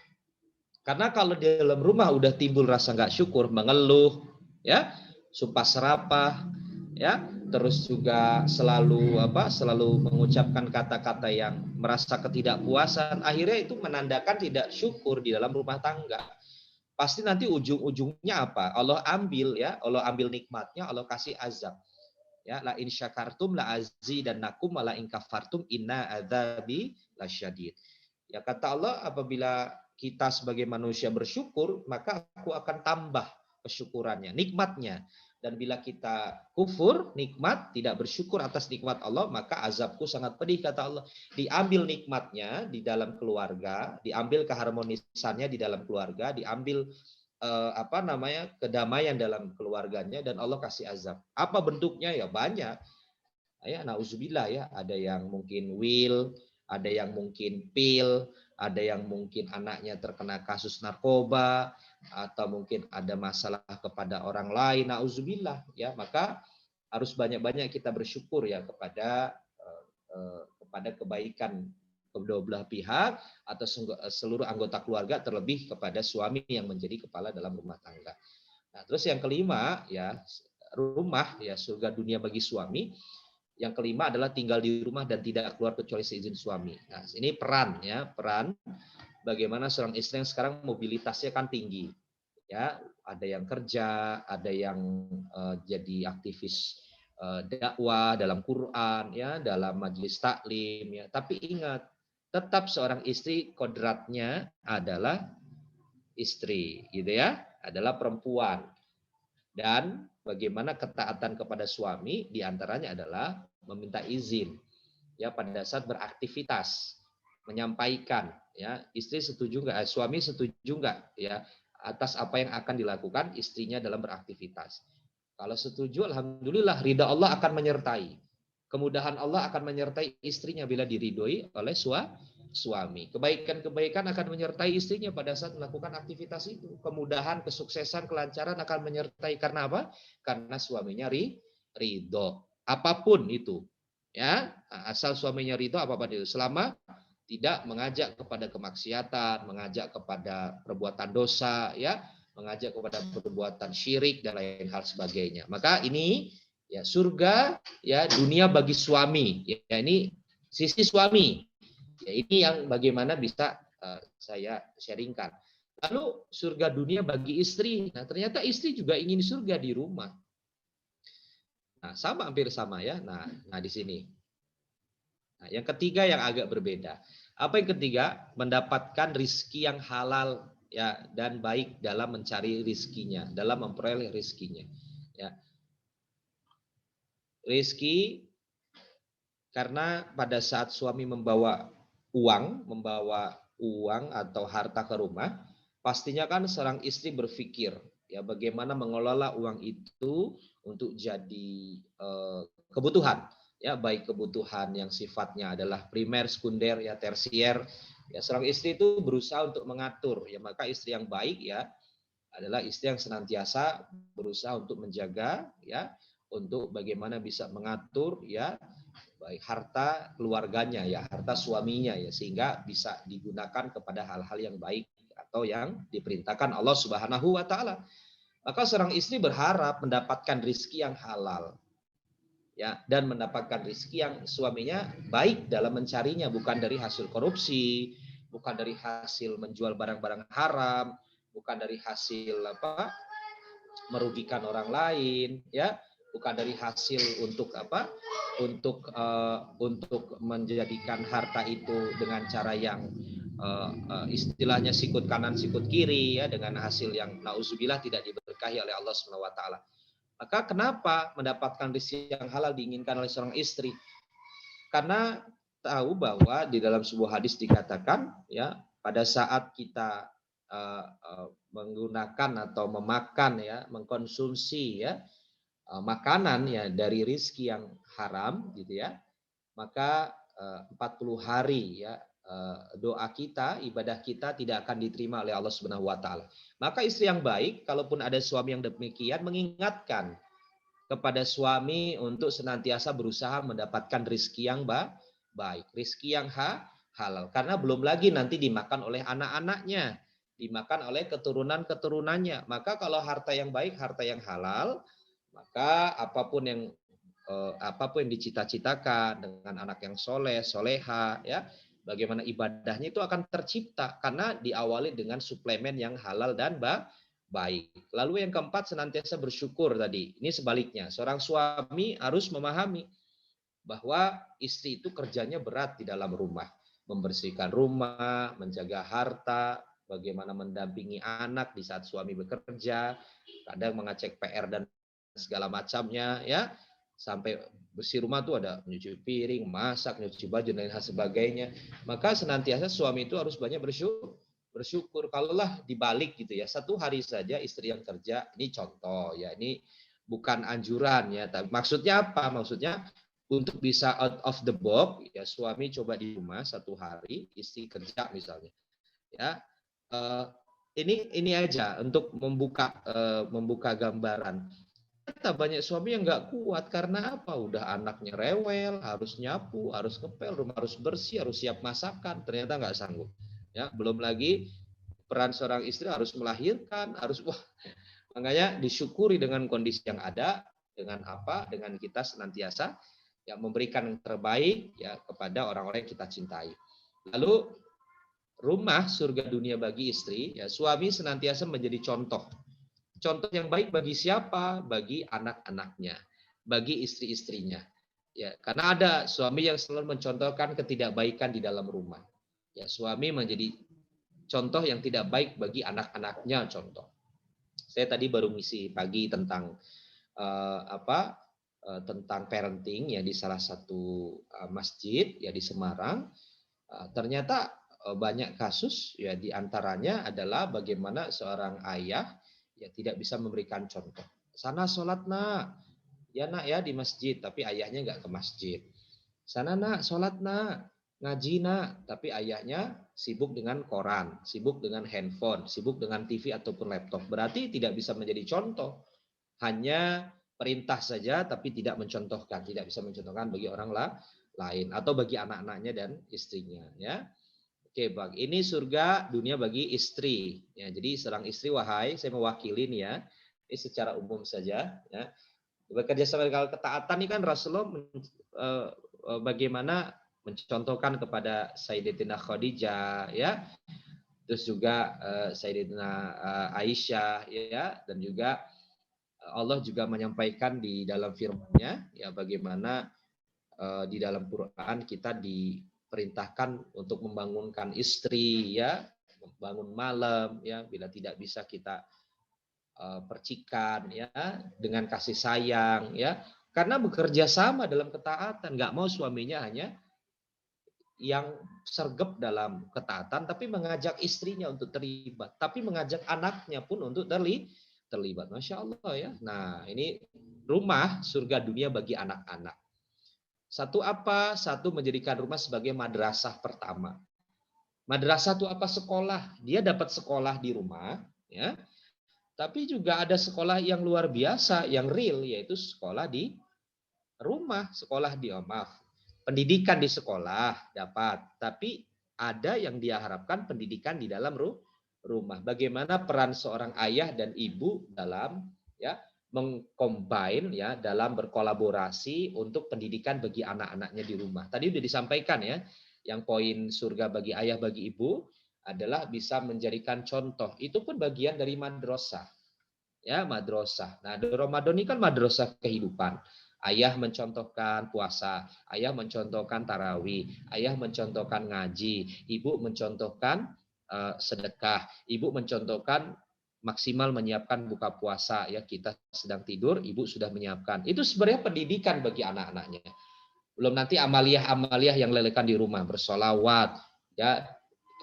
Karena kalau di dalam rumah udah timbul rasa nggak syukur, mengeluh, ya, sumpah serapah, ya, terus juga selalu mengucapkan kata-kata yang merasa ketidakpuasan, akhirnya itu menandakan tidak syukur di dalam rumah tangga. Pasti nanti ujung-ujungnya apa? Allah ambil ya, Allah ambil nikmatnya, Allah kasih azab. Ya, la in syakartum la azidannakum wa la in kafartum inna adzabi lasyadid. Ya kata Allah, apabila kita sebagai manusia bersyukur, maka aku akan tambah kesyukurannya, nikmatnya. Dan bila kita kufur, nikmat, tidak bersyukur atas nikmat Allah, maka azabku sangat pedih, kata Allah. Diambil nikmatnya di dalam keluarga, diambil keharmonisannya di dalam keluarga, diambil kedamaian dalam keluarganya, dan Allah kasih azab. Apa bentuknya? Ya banyak. Ya, nauzubillah ya, ada yang mungkin will, ada yang mungkin pil, ada yang mungkin anaknya terkena kasus narkoba, atau mungkin ada masalah kepada orang lain, nauzubillah ya. Maka harus banyak-banyak kita bersyukur ya kepada kebaikan kedua belah pihak atau seluruh anggota keluarga, terlebih kepada suami yang menjadi kepala dalam rumah tangga. Nah, terus yang kelima ya, rumah ya surga dunia bagi suami. Yang kelima adalah tinggal di rumah dan tidak keluar kecuali seizin suami. Nah, ini peran bagaimana seorang istri yang sekarang mobilitasnya kan tinggi. Ya, ada yang kerja, ada yang jadi aktivis dakwah dalam Quran ya, dalam majelis taklim ya. Tapi ingat, tetap seorang istri kodratnya adalah istri, gitu ya, adalah perempuan. Dan bagaimana ketaatan kepada suami diantaranya adalah meminta izin ya pada saat beraktivitas, menyampaikan ya, istri setuju nggak, suami setuju nggak ya atas apa yang akan dilakukan istrinya dalam beraktivitas. Kalau setuju, alhamdulillah, ridha Allah akan menyertai. Kemudahan Allah akan menyertai istrinya bila diridhoi oleh suami. Kebaikan-kebaikan akan menyertai istrinya pada saat melakukan aktivitas itu. Kemudahan, kesuksesan, kelancaran akan menyertai. Karena apa? Karena suaminya ridho. Apapun itu. Ya, asal suaminya ridho apapun itu. Selama tidak mengajak kepada kemaksiatan, mengajak kepada perbuatan dosa, ya, mengajak kepada perbuatan syirik dan lain hal sebagainya. Maka ini ya surga ya dunia bagi suami. Ya, ini sisi suami. Ya, ini yang bagaimana bisa saya sharingkan. Lalu surga dunia bagi istri. Nah, ternyata istri juga ingin surga di rumah. Nah, sama, hampir sama ya. Nah di sini. Nah, yang ketiga yang agak berbeda. Apa yang ketiga? Mendapatkan rizki yang halal ya dan baik dalam mencari rizkinya, dalam memperoleh rizkinya. Ya. Rizki karena pada saat suami membawa uang atau harta ke rumah, pastinya kan seorang istri berpikir ya bagaimana mengelola uang itu untuk jadi kebutuhan ya, baik kebutuhan yang sifatnya adalah primer, sekunder ya, tersier. Ya, seorang istri itu berusaha untuk mengatur ya, maka istri yang baik ya adalah istri yang senantiasa berusaha untuk menjaga ya, untuk bagaimana bisa mengatur ya baik harta keluarganya ya, harta suaminya ya, sehingga bisa digunakan kepada hal-hal yang baik atau yang diperintahkan Allah Subhanahu wa taala. Maka seorang istri berharap mendapatkan rizki yang halal ya, dan mendapatkan rizki yang suaminya baik dalam mencarinya, bukan dari hasil korupsi, bukan dari hasil menjual barang-barang haram, bukan dari hasil merugikan orang lain ya, bukan dari hasil untuk untuk menjadikan harta itu dengan cara yang istilahnya sikut kanan sikut kiri ya, dengan hasil yang nauzubillah tidak diberkahi oleh Allah Subhanahu wa taala. Maka kenapa mendapatkan rezeki yang halal diinginkan oleh seorang istri? Karena tahu bahwa di dalam sebuah hadis dikatakan ya, pada saat kita menggunakan atau memakan ya, mengkonsumsi ya makanan ya dari rizki yang haram gitu ya, maka 40 hari ya doa kita, ibadah kita tidak akan diterima oleh Allah Subhanahu wa taala. Maka istri yang baik, kalaupun ada suami yang demikian, mengingatkan kepada suami untuk senantiasa berusaha mendapatkan rizki yang baik, rizki yang halal. Karena belum lagi nanti dimakan oleh anak-anaknya, dimakan oleh keturunan-keturunannya. Maka kalau harta yang baik, harta yang halal, maka apapun yang dicita-citakan dengan anak yang soleh, soleha, ya, bagaimana ibadahnya itu akan tercipta karena diawali dengan suplemen yang halal dan baik. Lalu yang keempat, senantiasa bersyukur tadi. Ini sebaliknya, seorang suami harus memahami bahwa istri itu kerjanya berat di dalam rumah, membersihkan rumah, menjaga harta, bagaimana mendampingi anak di saat suami bekerja, kadang mengecek PR dan segala macamnya ya, sampai bersih rumah tuh ada nyuci piring, masak, nyuci baju dan lain sebagainya. Maka senantiasa suami itu harus banyak bersyukur. Kalaulah dibalik gitu ya, satu hari saja istri yang kerja, ini contoh ya, ini bukan anjuran ya, tapi maksudnya apa? Maksudnya untuk bisa out of the box ya, suami coba di rumah satu hari, istri kerja misalnya ya. Ini aja untuk membuka gambaran. Ternyata banyak suami yang nggak kuat karena apa? Udah anaknya rewel, harus nyapu, harus ngepel, rumah harus bersih, harus siap masakan, ternyata nggak sanggup. Ya, belum lagi peran seorang istri harus melahirkan, harus makanya disyukuri dengan kondisi yang ada, dengan apa? Dengan kita senantiasa ya memberikan yang terbaik ya kepada orang-orang yang kita cintai. Lalu rumah surga dunia bagi istri, ya suami senantiasa menjadi contoh. Contoh yang baik bagi siapa? Bagi anak-anaknya, bagi istri-istrinya. Ya, karena ada suami yang selalu mencontohkan ketidakbaikan di dalam rumah. Ya, suami menjadi contoh yang tidak baik bagi anak-anaknya contoh. Saya tadi baru ngisi pagi tentang tentang parenting ya di salah satu masjid ya di Semarang. Ternyata banyak kasus ya diantaranya adalah bagaimana seorang ayah ya tidak bisa memberikan contoh. Sana sholat nak, ya nak ya di masjid, tapi ayahnya nggak ke masjid. Sana nak sholat nak, ngaji nak, tapi ayahnya sibuk dengan koran, sibuk dengan handphone, sibuk dengan TV ataupun laptop. Berarti tidak bisa menjadi contoh. Hanya perintah saja, tapi tidak mencontohkan, tidak bisa mencontohkan bagi orang lain atau bagi anak-anaknya dan istrinya. Ya. Oke, Bang. Ini surga dunia bagi istri. Ya, jadi seorang istri, wahai, saya mewakili nih ya. Ini secara umum saja. Ya. Bekerja sama dengan ketaatan ini kan Rasulullah bagaimana mencontohkan kepada Sayyidatina Khadijah, ya, terus juga Sayyidatina Aisyah, ya, dan juga Allah juga menyampaikan di dalam firman-Nya, ya, bagaimana di dalam Quran kita diperintahkan untuk membangunkan istri, ya, membangun malam, ya, bila tidak bisa kita percikan, ya, dengan kasih sayang, ya, karena bekerja sama dalam ketaatan, nggak mau suaminya hanya yang sergap dalam ketaatan, tapi mengajak istrinya untuk terlibat, tapi mengajak anaknya pun untuk terlibat. Masya Allah, ya. Nah, ini rumah surga dunia bagi anak-anak. Satu apa? Satu menjadikan rumah sebagai madrasah pertama. Madrasah itu apa? Sekolah. Dia dapat sekolah di rumah, ya. Tapi juga ada sekolah yang luar biasa, yang real, yaitu sekolah di rumah, sekolah di pendidikan di sekolah dapat, tapi ada yang dia harapkan pendidikan di dalam rumah. Bagaimana peran seorang ayah dan ibu dalam, ya, mengcombine, ya, dalam berkolaborasi untuk pendidikan bagi anak-anaknya di rumah. Tadi sudah disampaikan, ya, yang poin surga bagi ayah bagi ibu adalah bisa menjadikan contoh. Itu pun bagian dari madrasah. Ya, madrasah. Nah, di Ramadan ini kan madrasah kehidupan. Ayah mencontohkan puasa, ayah mencontohkan tarawih, ayah mencontohkan ngaji, ibu mencontohkan sedekah, ibu mencontohkan maksimal menyiapkan buka puasa, ya, kita sedang tidur, ibu sudah menyiapkan. Itu sebenarnya pendidikan bagi anak-anaknya. Belum nanti amaliah-amaliah yang lelekan di rumah, bersolawat, ya,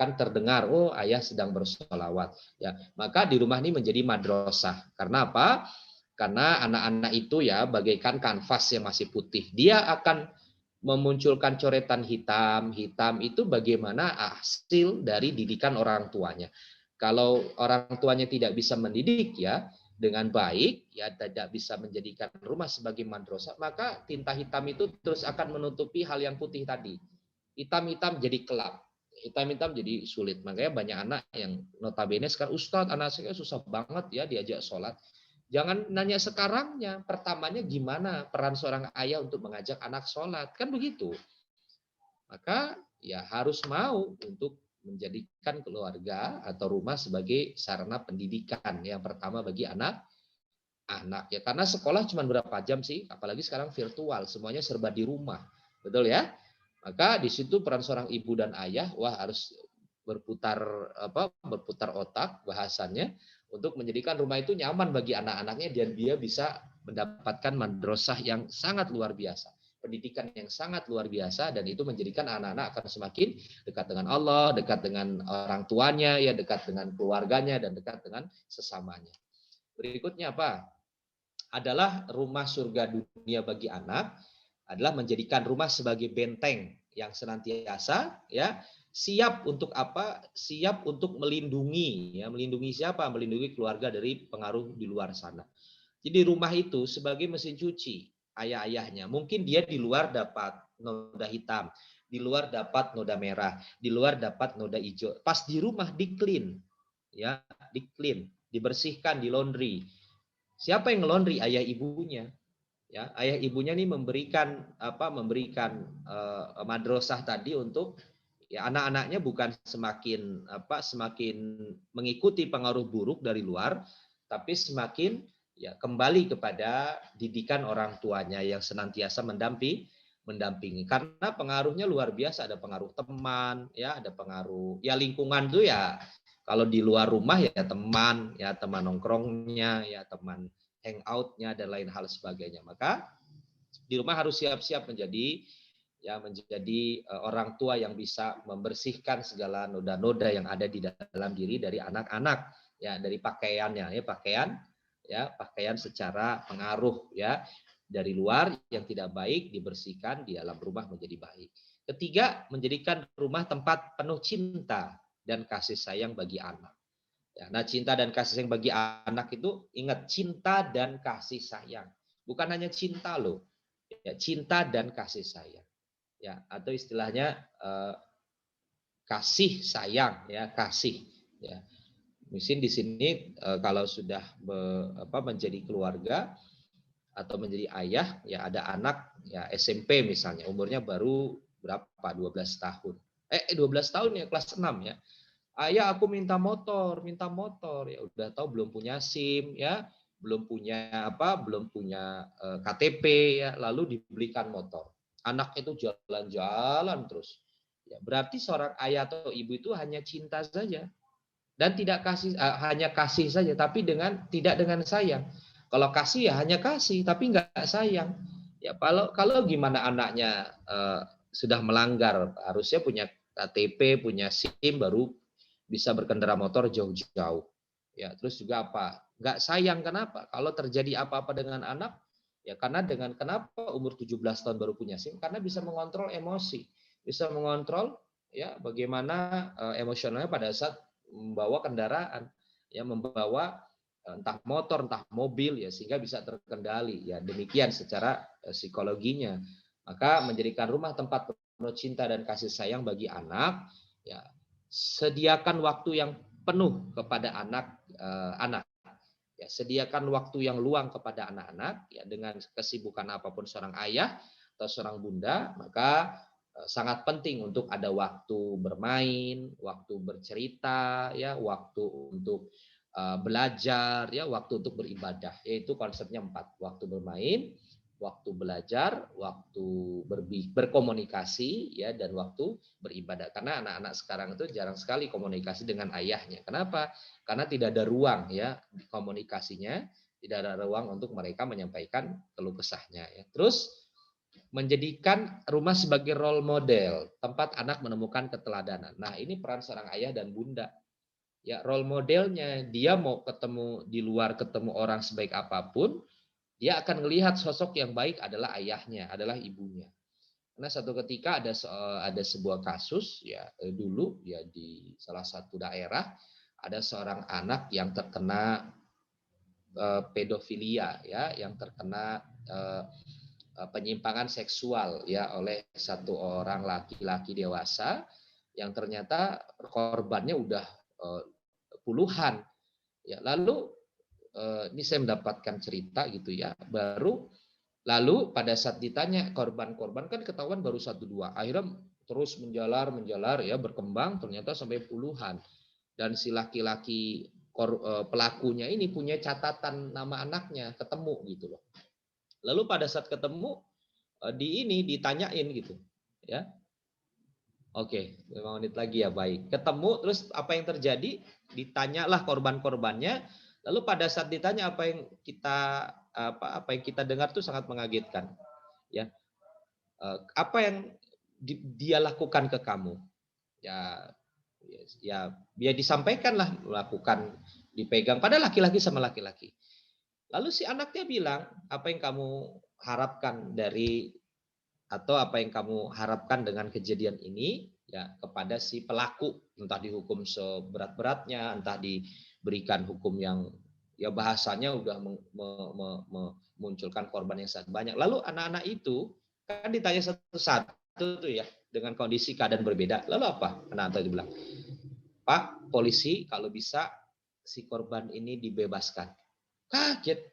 kan terdengar, oh, ayah sedang bersolawat, ya, maka di rumah ini menjadi madrasah. Karena apa? Karena anak-anak itu, ya, bagaikan kanvas yang masih putih. Dia akan memunculkan coretan hitam. Hitam itu bagaimana hasil dari didikan orang tuanya. Kalau orang tuanya tidak bisa mendidik, ya, dengan baik, ya, tidak bisa menjadikan rumah sebagai madrasah, maka tinta hitam itu terus akan menutupi hal yang putih tadi. Hitam-hitam jadi gelap. Hitam-hitam jadi sulit. Makanya banyak anak yang notabene sekarang, Ustadz, anak saya susah banget, ya, diajak sholat. Jangan nanya sekarangnya, pertamanya gimana peran seorang ayah untuk mengajak anak sholat, kan begitu. Maka, ya, harus mau untuk menjadikan keluarga atau rumah sebagai sarana pendidikan yang pertama bagi anak, ya, karena sekolah cuma berapa jam sih, apalagi sekarang virtual, semuanya serba di rumah, betul, ya. Maka di situ peran seorang ibu dan ayah, wah, harus berputar otak bahasannya untuk menjadikan rumah itu nyaman bagi anak-anaknya dan dia bisa mendapatkan madrasah yang sangat luar biasa, pendidikan yang sangat luar biasa, dan itu menjadikan anak-anak akan semakin dekat dengan Allah, dekat dengan orang tuanya, ya, dekat dengan keluarganya, dan dekat dengan sesamanya. Berikutnya apa? Adalah rumah surga dunia bagi anak adalah menjadikan rumah sebagai benteng yang senantiasa, ya, siap untuk apa? Siap untuk melindungi, ya, melindungi siapa? Melindungi keluarga dari pengaruh di luar sana. Jadi rumah itu sebagai mesin cuci ayah-ayahnya. Mungkin dia di luar dapat noda hitam, di luar dapat noda merah, di luar dapat noda hijau. Pas di rumah di clean, ya, di clean, dibersihkan, di laundry. Siapa yang ngelondri? Ayah ibunya. Ya, ayah ibunya nih memberikan madrasah tadi untuk, ya, anak-anaknya bukan semakin mengikuti pengaruh buruk dari luar, tapi semakin, ya, kembali kepada didikan orang tuanya yang senantiasa mendampingi. Karena pengaruhnya luar biasa, ada pengaruh teman, ya, ada pengaruh, ya, lingkungan tuh, ya, kalau di luar rumah, ya, teman nongkrongnya, ya, teman hangout-nya, dan lain hal sebagainya. Maka di rumah harus siap-siap menjadi orang tua yang bisa membersihkan segala noda-noda yang ada di dalam diri dari anak-anak, ya, dari pakaiannya, ya, pakaian secara pengaruh, ya, dari luar yang tidak baik dibersihkan, di dalam rumah menjadi baik. Ketiga, menjadikan rumah tempat penuh cinta dan kasih sayang bagi anak. Ya, nah, cinta dan kasih sayang bagi anak itu, ingat, cinta dan kasih sayang, bukan hanya cinta loh, ya, cinta dan kasih sayang, ya, atau istilahnya kasih sayang, ya, kasih, ya. Mungkin di sini kalau sudah menjadi keluarga atau menjadi ayah, ya, ada anak, ya, SMP misalnya, umurnya baru berapa, 12 tahun, 12 tahun, ya, kelas 6, ya. Ayah aku minta motor. Ya udah tahu belum punya SIM ya, belum punya belum punya KTP ya, lalu dibelikan motor. Anak itu jalan-jalan terus. Ya, berarti seorang ayah atau ibu itu hanya cinta saja dan tidak kasih hanya kasih saja, tapi tidak dengan sayang. Kalau kasih ya hanya kasih, tapi nggak sayang. Ya kalau gimana anaknya sudah melanggar, harusnya punya KTP, punya SIM baru bisa berkendara motor jauh-jauh. Ya, terus juga apa? Nggak sayang kenapa? Kalau terjadi apa-apa dengan anak, ya karena kenapa umur 17 tahun baru punya SIM? Karena bisa mengontrol emosi, bisa mengontrol ya bagaimana emosionalnya pada saat membawa kendaraan, ya membawa entah motor, entah mobil ya sehingga bisa terkendali. Ya demikian secara psikologinya. Maka menjadikan rumah tempat penuh cinta dan kasih sayang bagi anak, ya sediakan waktu yang penuh kepada anak. Ya, sediakan waktu yang luang kepada anak-anak ya dengan kesibukan apapun seorang ayah atau seorang bunda, maka sangat penting untuk ada waktu bermain, waktu bercerita, ya, waktu untuk belajar, ya, waktu untuk beribadah. Yaitu konsepnya 4, waktu bermain, waktu belajar, waktu berkomunikasi, ya, dan waktu beribadah. Karena anak-anak sekarang itu jarang sekali komunikasi dengan ayahnya. Kenapa? Karena tidak ada ruang, ya, komunikasinya, tidak ada ruang untuk mereka menyampaikan keluh kesahnya. Ya. Terus menjadikan rumah sebagai role model, tempat anak menemukan keteladanan. Nah, ini peran seorang ayah dan bunda. Ya, role modelnya dia mau ketemu di luar, ketemu orang sebaik apapun, dia akan melihat sosok yang baik adalah ayahnya, adalah ibunya. Karena satu ketika ada sebuah kasus ya dulu ya di salah satu daerah ada seorang anak yang terkena pedofilia ya, yang terkena penyimpangan seksual ya oleh satu orang laki-laki dewasa yang ternyata korbannya udah puluhan. Ya, lalu ini saya mendapatkan cerita gitu ya, lalu pada saat ditanya korban-korban kan ketahuan baru 1-2, akhirnya terus menjalar ya berkembang ternyata sampai puluhan, dan si laki-laki pelakunya ini punya catatan nama anaknya, ketemu gitu loh. Lalu pada saat ketemu ditanyain gitu ya. Oke, 5 menit lagi ya, baik. Ketemu terus apa yang terjadi? Ditanyalah korban-korbannya. Lalu pada saat ditanya apa yang kita dengar tuh sangat mengagetkan. Ya, apa yang dia lakukan ke kamu? Ya, dia disampaikanlah melakukan dipegang pada laki-laki sama laki-laki. Lalu si anaknya bilang, apa yang kamu harapkan dari atau apa yang kamu harapkan dengan kejadian ini ya kepada si pelaku, entah dihukum seberat-beratnya, entah diberikan hukum yang ya bahasanya udah memunculkan korban yang sangat banyak. Lalu anak-anak itu kan ditanya satu-satu tuh ya dengan kondisi keadaan berbeda. Lalu apa? Anak-anak itu bilang, Pak polisi kalau bisa si korban ini dibebaskan. Kaget.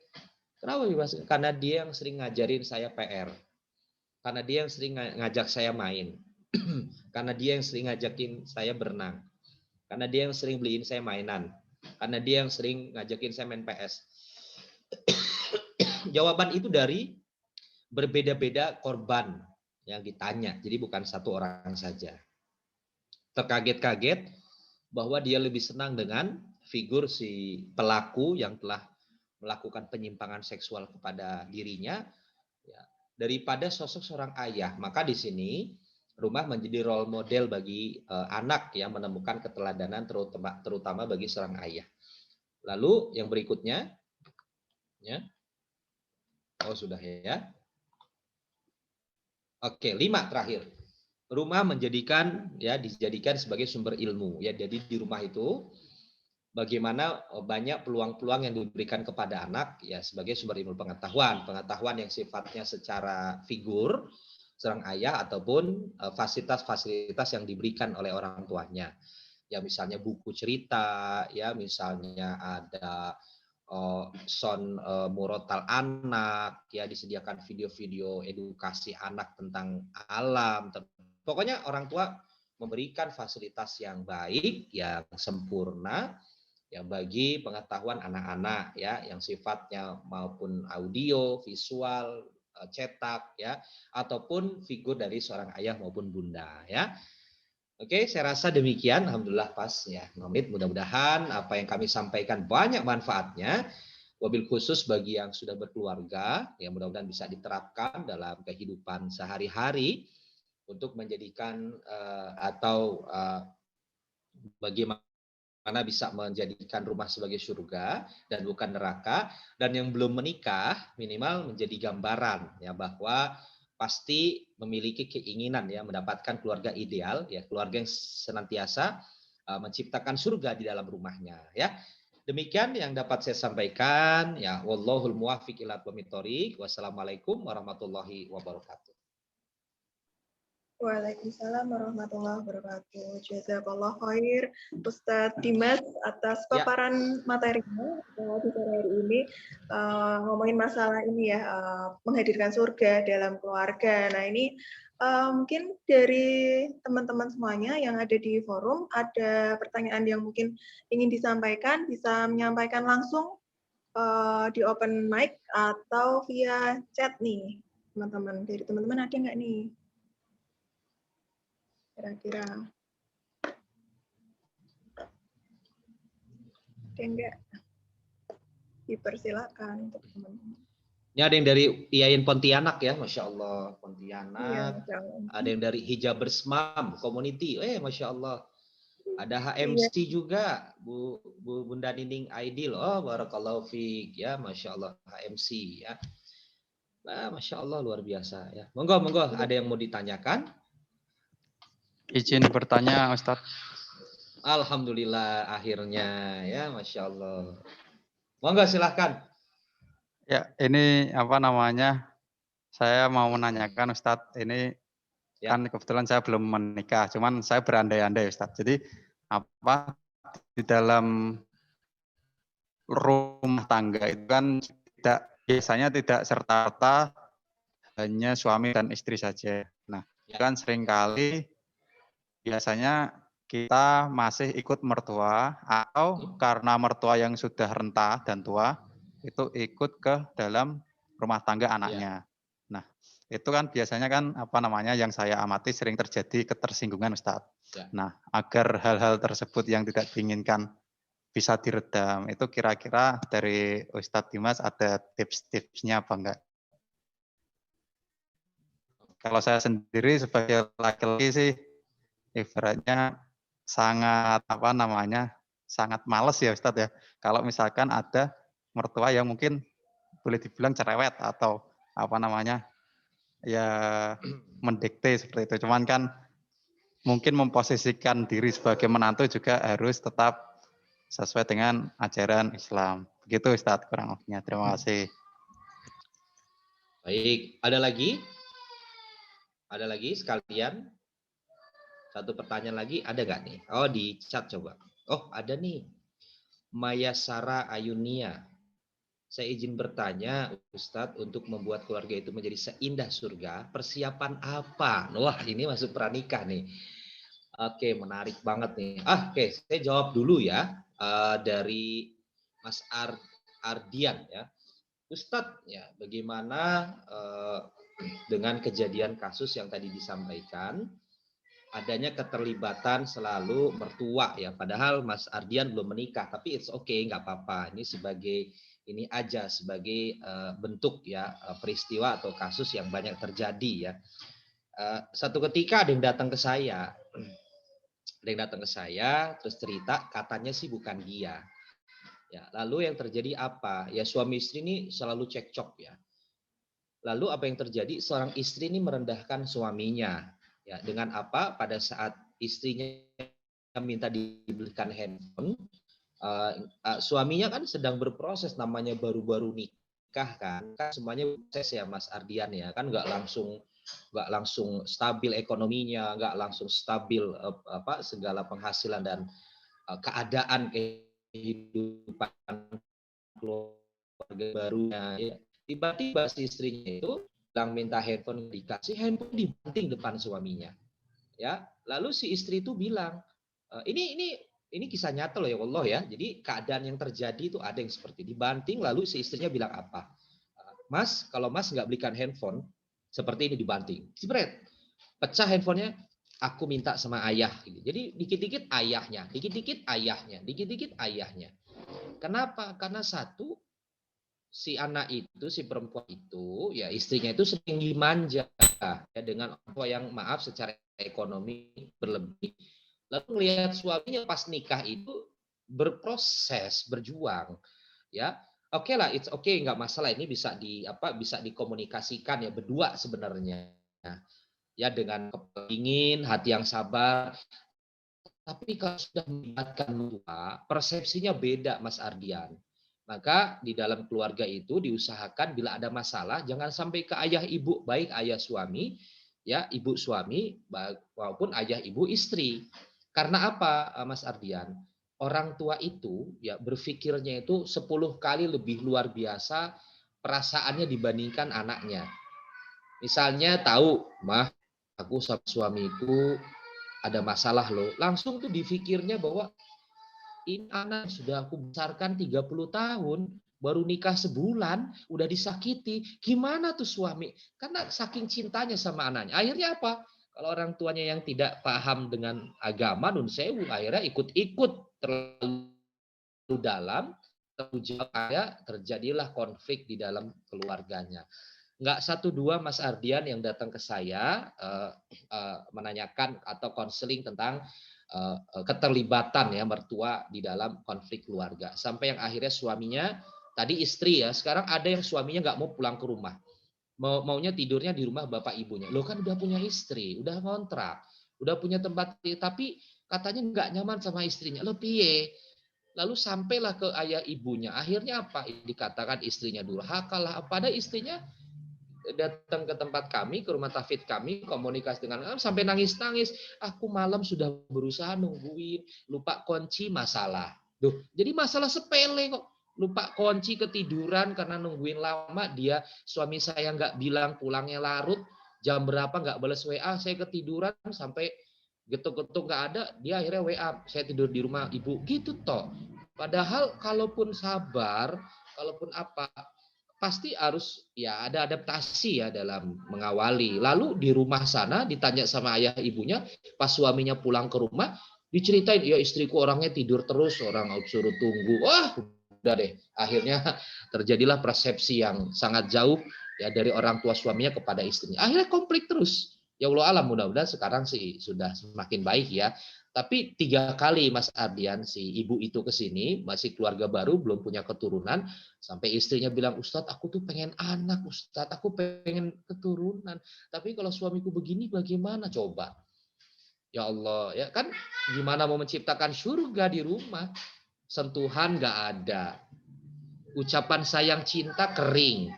Kenapa dibebaskan? Karena dia yang sering ngajarin saya PR. Karena dia yang sering ngajak saya main. Karena dia yang sering ngajakin saya berenang. Karena dia yang sering beliin saya mainan. Karena dia yang sering ngajakin saya main PS. Jawaban itu dari berbeda-beda korban yang ditanya. Jadi bukan satu orang saja. Terkaget-kaget bahwa dia lebih senang dengan figur si pelaku yang telah melakukan penyimpangan seksual kepada dirinya ya, daripada sosok seorang ayah. Maka di sini rumah menjadi role model bagi anak yang menemukan keteladanan terutama bagi seorang ayah. Lalu yang berikutnya ya. Oh sudah ya. Oke, 5 terakhir. Rumah dijadikan sebagai sumber ilmu ya. Jadi di rumah itu bagaimana banyak peluang-peluang yang diberikan kepada anak ya sebagai sumber ilmu pengetahuan yang sifatnya secara figur seorang ayah ataupun fasilitas-fasilitas yang diberikan oleh orang tuanya. Ya misalnya buku cerita, ya misalnya ada sound murotal anak, ya disediakan video-video edukasi anak tentang alam. Pokoknya orang tua memberikan fasilitas yang baik, yang sempurna, ya bagi pengetahuan anak-anak ya, yang sifatnya maupun audio, visual, cetak ya, ataupun figur dari seorang ayah maupun bunda ya. Oke, saya rasa demikian. Alhamdulillah pas ya, 5 menit. Mudah-mudahan apa yang kami sampaikan banyak manfaatnya. Wabil khusus bagi yang sudah berkeluarga, yang mudah-mudahan bisa diterapkan dalam kehidupan sehari-hari untuk menjadikan bagaimana bisa menjadikan rumah sebagai surga dan bukan neraka. Dan yang belum menikah minimal menjadi gambaran ya bahwa pasti memiliki keinginan ya mendapatkan keluarga ideal ya, keluarga yang senantiasa menciptakan surga di dalam rumahnya ya. Demikian yang dapat saya sampaikan ya. Wallahul muwaffiq ila aqwamit thoriq. Wassalamualaikum warahmatullahi wabarakatuh. Waalaikumsalam warahmatullahi wabarakatuh. Jazakallah khair Ustadz Dimas atas paparan materinya di sore hari ini, ngomongin masalah ini ya, menghadirkan surga dalam keluarga. Nah ini mungkin dari teman-teman semuanya yang ada di forum ada pertanyaan yang mungkin ingin disampaikan, bisa menyampaikan langsung di open mic atau via chat nih teman-teman. Dari teman-teman ada nggak nih? Kira-kira ada enggak? Dipersilakan untuk teman-teman. Ini ada yang dari IAIN Pontianak ya, Masya Allah. Pontianak. Iya, Ada yang dari Hijabers Mom Community. Masya Allah. Ada HMC juga, Bunda Nining Aidil. Oh, barakallahu fiik ya, Masya Allah HMC ya. Nah, Masya Allah luar biasa ya. Monggo, ada yang mau ditanyakan? Izin bertanya, Ustadz. Alhamdulillah akhirnya ya, Masya Allah. Monggo silahkan. Ya, ini apa namanya? Saya mau menanyakan Ustadz, ini kan kebetulan saya belum menikah, cuman saya berandai-andai Ustadz. Jadi apa di dalam rumah tangga itu kan biasanya tidak serta-merta hanya suami dan istri saja. Nah, kan seringkali biasanya kita masih ikut mertua atau karena mertua yang sudah renta dan tua itu ikut ke dalam rumah tangga anaknya. Nah, itu kan biasanya kan apa namanya yang saya amati sering terjadi ketersinggungan Ustadz. Nah, agar hal-hal tersebut yang tidak diinginkan bisa diredam, itu kira-kira dari Ustadz Dimas ada tips-tipsnya apa enggak? Kalau saya sendiri sebagai laki-laki sih ibaratnya sangat apa namanya sangat males ya Ustadz ya. Kalau misalkan ada mertua yang mungkin boleh dibilang cerewet atau apa namanya ya mendikte seperti itu. Cuman kan mungkin memposisikan diri sebagai menantu juga harus tetap sesuai dengan ajaran Islam. Begitu Ustadz kurang lebihnya. Terima kasih. Baik, ada lagi? Ada lagi sekalian? Satu pertanyaan lagi, ada nggak nih? Oh, di chat coba. Oh, ada nih. Maya Sara Ayunia. Saya izin bertanya, Ustadz, untuk membuat keluarga itu menjadi seindah surga, persiapan apa? Wah, ini masuk pranikah nih. Oke, menarik banget nih. Oke, saya jawab dulu ya. Dari Mas Ardian ya. Ustadz, ya bagaimana dengan kejadian kasus yang tadi disampaikan, adanya keterlibatan selalu mertua ya, padahal Mas Ardian belum menikah, tapi it's okay, nggak apa-apa. Ini sebagai ini aja sebagai bentuk ya peristiwa atau kasus yang banyak terjadi ya. Satu ketika ada yang datang ke saya, terus cerita katanya sih bukan dia. Ya, lalu yang terjadi apa? Ya suami istri ini selalu cekcok ya. Lalu apa yang terjadi? Seorang istri ini merendahkan suaminya. Ya, dengan apa? Pada saat istrinya minta dibelikan handphone, suaminya kan sedang berproses, namanya baru-baru nikah kan semuanya proses ya Mas Ardian ya, kan nggak langsung stabil ekonominya, nggak langsung stabil segala penghasilan dan keadaan kehidupan keluarga barunya ya. Tiba-tiba si istrinya itu bilang minta handphone, dikasih handphone, dibanting depan suaminya. Ya, lalu si istri itu bilang, ini kisah nyata loh ya Allah ya. Jadi keadaan yang terjadi itu ada yang seperti dibanting, lalu si istrinya bilang apa? Mas, kalau Mas nggak belikan handphone, seperti ini dibanting. Jebret. Pecah handphonenya, aku minta sama ayah. Jadi dikit-dikit ayahnya, dikit-dikit ayahnya, dikit-dikit ayahnya. Kenapa? Karena satu, si anak itu, si perempuan itu, ya istrinya itu sering dimanja ya, dengan orang tua yang maaf secara ekonomi berlebih. Lalu melihat suaminya pas nikah itu berproses, berjuang, ya. Oke lah, it's okay, nggak masalah, ini bisa dikomunikasikan ya berdua sebenarnya. Ya dengan kepingin, hati yang sabar. Tapi kalau sudah melibatkan tua, persepsinya beda, Mas Ardian. Maka di dalam keluarga itu diusahakan bila ada masalah jangan sampai ke ayah ibu, baik ayah suami, ya ibu suami maupun ayah ibu istri. Karena apa, Mas Ardian? Orang tua itu ya berpikirnya itu 10 kali lebih luar biasa perasaannya dibandingkan anaknya. Misalnya tahu, mah aku sama suamiku ada masalah loh. Langsung tuh difikirnya bahwa ini anak sudah aku besarkan 30 tahun, baru nikah sebulan, udah disakiti. Gimana tuh suami? Karena saking cintanya sama anaknya. Akhirnya apa? Kalau orang tuanya yang tidak paham dengan agama, nun sewu, akhirnya ikut-ikut terlalu dalam, terlalu jauh, terjadilah konflik di dalam keluarganya. Nggak satu dua Mas Ardian yang datang ke saya menanyakan atau konseling tentang keterlibatan ya mertua di dalam konflik keluarga. Sampai yang akhirnya suaminya, tadi istri ya, sekarang ada yang suaminya nggak mau pulang ke rumah. Maunya tidurnya di rumah bapak ibunya. Lo kan udah punya istri, udah ngontrak, udah punya tempat, tapi katanya nggak nyaman sama istrinya. Lo piye? Lalu sampailah ke ayah ibunya. Akhirnya apa? Dikatakan istrinya durhaka lah. Pada istrinya datang ke tempat kami, ke rumah tafid kami, komunikasi dengan kami, sampai nangis-nangis. Aku malam sudah berusaha nungguin, lupa kunci masalah. Duh, jadi masalah sepele kok. Lupa kunci, ketiduran karena nungguin lama. Dia, suami saya nggak bilang pulangnya larut, jam berapa nggak balas WA, saya ketiduran sampai getuk-getuk nggak ada, dia akhirnya WA, saya tidur di rumah ibu. Gitu toh. Padahal kalaupun sabar, kalaupun apa, pasti harus ya ada adaptasi ya dalam mengawali. Lalu di rumah sana ditanya sama ayah ibunya, pas suaminya pulang ke rumah, diceritain, ya istriku orangnya tidur terus, orang suruh tunggu. Wah, udah deh. Akhirnya terjadilah persepsi yang sangat jauh ya dari orang tua suaminya kepada istrinya. Akhirnya konflik terus. Ya Allah alam, mudah-mudahan sekarang sih sudah semakin baik ya. Tapi 3 kali Mas Ardian si ibu itu ke sini, masih keluarga baru, belum punya keturunan, sampai istrinya bilang, Ustadz aku tuh pengen anak, Ustadz aku pengen keturunan. Tapi kalau suamiku begini bagaimana coba? Ya Allah, ya kan gimana mau menciptakan surga di rumah? Sentuhan nggak ada. Ucapan sayang cinta kering.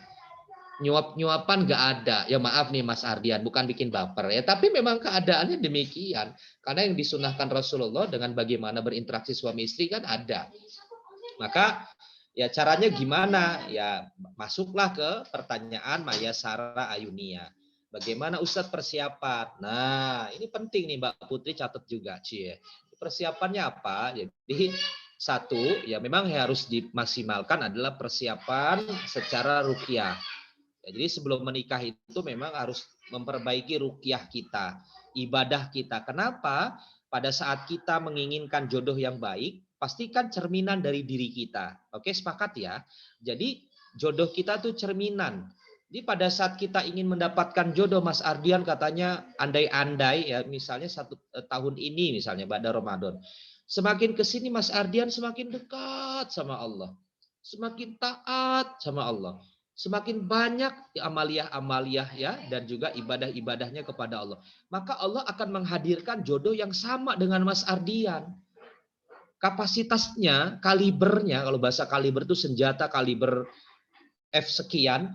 Nyuap-nyuapan nggak ada. Ya maaf nih Mas Ardian, bukan bikin baper ya. Tapi memang keadaannya demikian. Karena yang disunahkan Rasulullah dengan bagaimana berinteraksi suami istri kan ada. Maka ya caranya gimana? Ya masuklah ke pertanyaan Maya Sarah Ayunia. Bagaimana Ustadz persiapan? Nah, ini penting nih Mbak Putri, catat juga, Cie. Persiapannya apa? Jadi satu, ya memang harus dimaksimalkan adalah persiapan secara ruqyah. Ya, jadi sebelum menikah itu memang harus memperbaiki ruqyah kita, ibadah kita. Kenapa? Pada saat kita menginginkan jodoh yang baik, pastikan cerminan dari diri kita. Oke, sepakat ya? Jadi jodoh kita tuh cerminan. Jadi pada saat kita ingin mendapatkan jodoh, Mas Ardian katanya andai-andai ya, misalnya 1 tahun ini misalnya pada Ramadan. Semakin kesini Mas Ardian semakin dekat sama Allah. Semakin taat sama Allah. Semakin banyak amaliah-amaliah ya dan juga ibadah-ibadahnya kepada Allah. Maka Allah akan menghadirkan jodoh yang sama dengan Mas Ardian. Kapasitasnya, kalibernya, kalau bahasa kaliber itu senjata kaliber F sekian,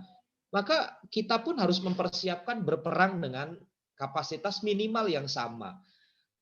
maka kita pun harus mempersiapkan berperang dengan kapasitas minimal yang sama.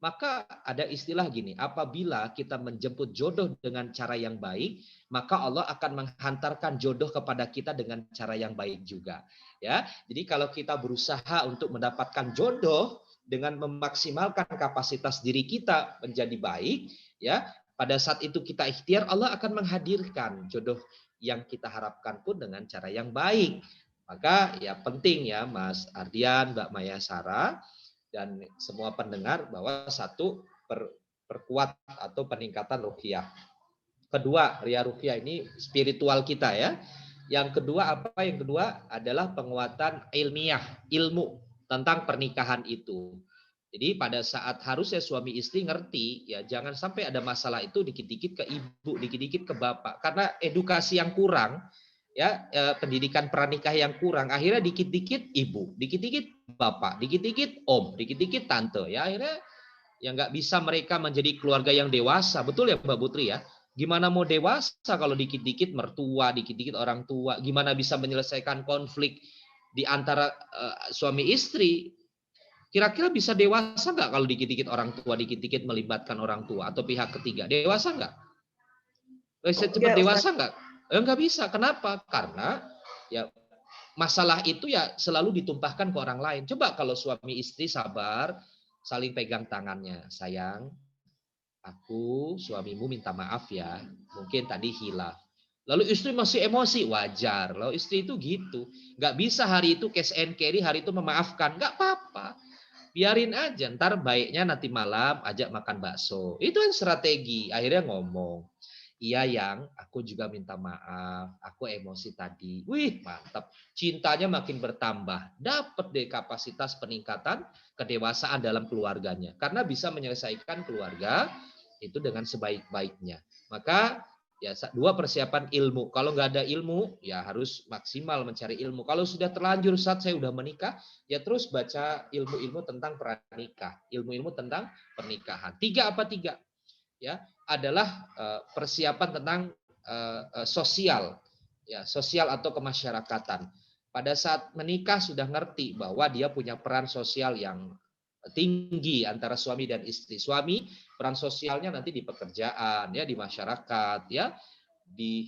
Maka ada istilah gini, apabila kita menjemput jodoh dengan cara yang baik, maka Allah akan menghantarkan jodoh kepada kita dengan cara yang baik juga. Ya, jadi kalau kita berusaha untuk mendapatkan jodoh dengan memaksimalkan kapasitas diri kita menjadi baik, ya, pada saat itu kita ikhtiar, Allah akan menghadirkan jodoh yang kita harapkan pun dengan cara yang baik. Maka ya penting ya Mas Ardian, Mbak Maya Sarah, dan semua pendengar bahwa satu, perkuat atau peningkatan ruqyah. Kedua, ria ruqyah ini spiritual kita ya. Yang kedua apa? Yang kedua adalah penguatan ilmiah, ilmu tentang pernikahan itu. Jadi pada saat harusnya suami istri ngerti, ya jangan sampai ada masalah itu dikit-dikit ke ibu, dikit-dikit ke bapak. Karena edukasi yang kurang, ya pendidikan pranikah yang kurang, akhirnya dikit-dikit ibu, dikit-dikit bapak, dikit-dikit om, dikit-dikit tante. Ya akhirnya ya nggak bisa mereka menjadi keluarga yang dewasa. Betul ya Mbak Putri ya? Gimana mau dewasa kalau dikit-dikit mertua, dikit-dikit orang tua? Gimana bisa menyelesaikan konflik di antara suami istri? Kira-kira bisa dewasa nggak kalau dikit-dikit orang tua, dikit-dikit melibatkan orang tua atau pihak ketiga? Dewasa nggak? Bisa cepat dewasa nggak? Nggak bisa. Kenapa? Karena ya masalah itu ya selalu ditumpahkan ke orang lain. Coba kalau suami istri sabar, saling pegang tangannya. Sayang, aku suamimu minta maaf ya. Mungkin tadi hilaf. Lalu istri masih emosi, wajar. Lalu istri itu gitu. Nggak bisa hari itu cash and carry, hari itu memaafkan. Nggak apa-apa. Biarin aja, ntar baiknya nanti malam ajak makan bakso. Itu kan strategi. Akhirnya ngomong, iya yang, aku juga minta maaf. Aku emosi tadi. Wih, mantap. Cintanya makin bertambah. Dapat deh kapasitas peningkatan kedewasaan dalam keluarganya. Karena bisa menyelesaikan keluarga itu dengan sebaik-baiknya. Maka ya dua, persiapan ilmu. Kalau nggak ada ilmu, ya harus maksimal mencari ilmu. Kalau sudah terlanjur saat saya udah menikah, ya terus baca ilmu-ilmu tentang pranikah, ilmu-ilmu tentang pernikahan. Tiga apa tiga? Ya, adalah persiapan tentang sosial, ya sosial atau kemasyarakatan. Pada saat menikah sudah ngerti bahwa dia punya peran sosial yang tinggi antara suami dan istri. Suami peran sosialnya nanti di pekerjaan, ya di masyarakat, ya di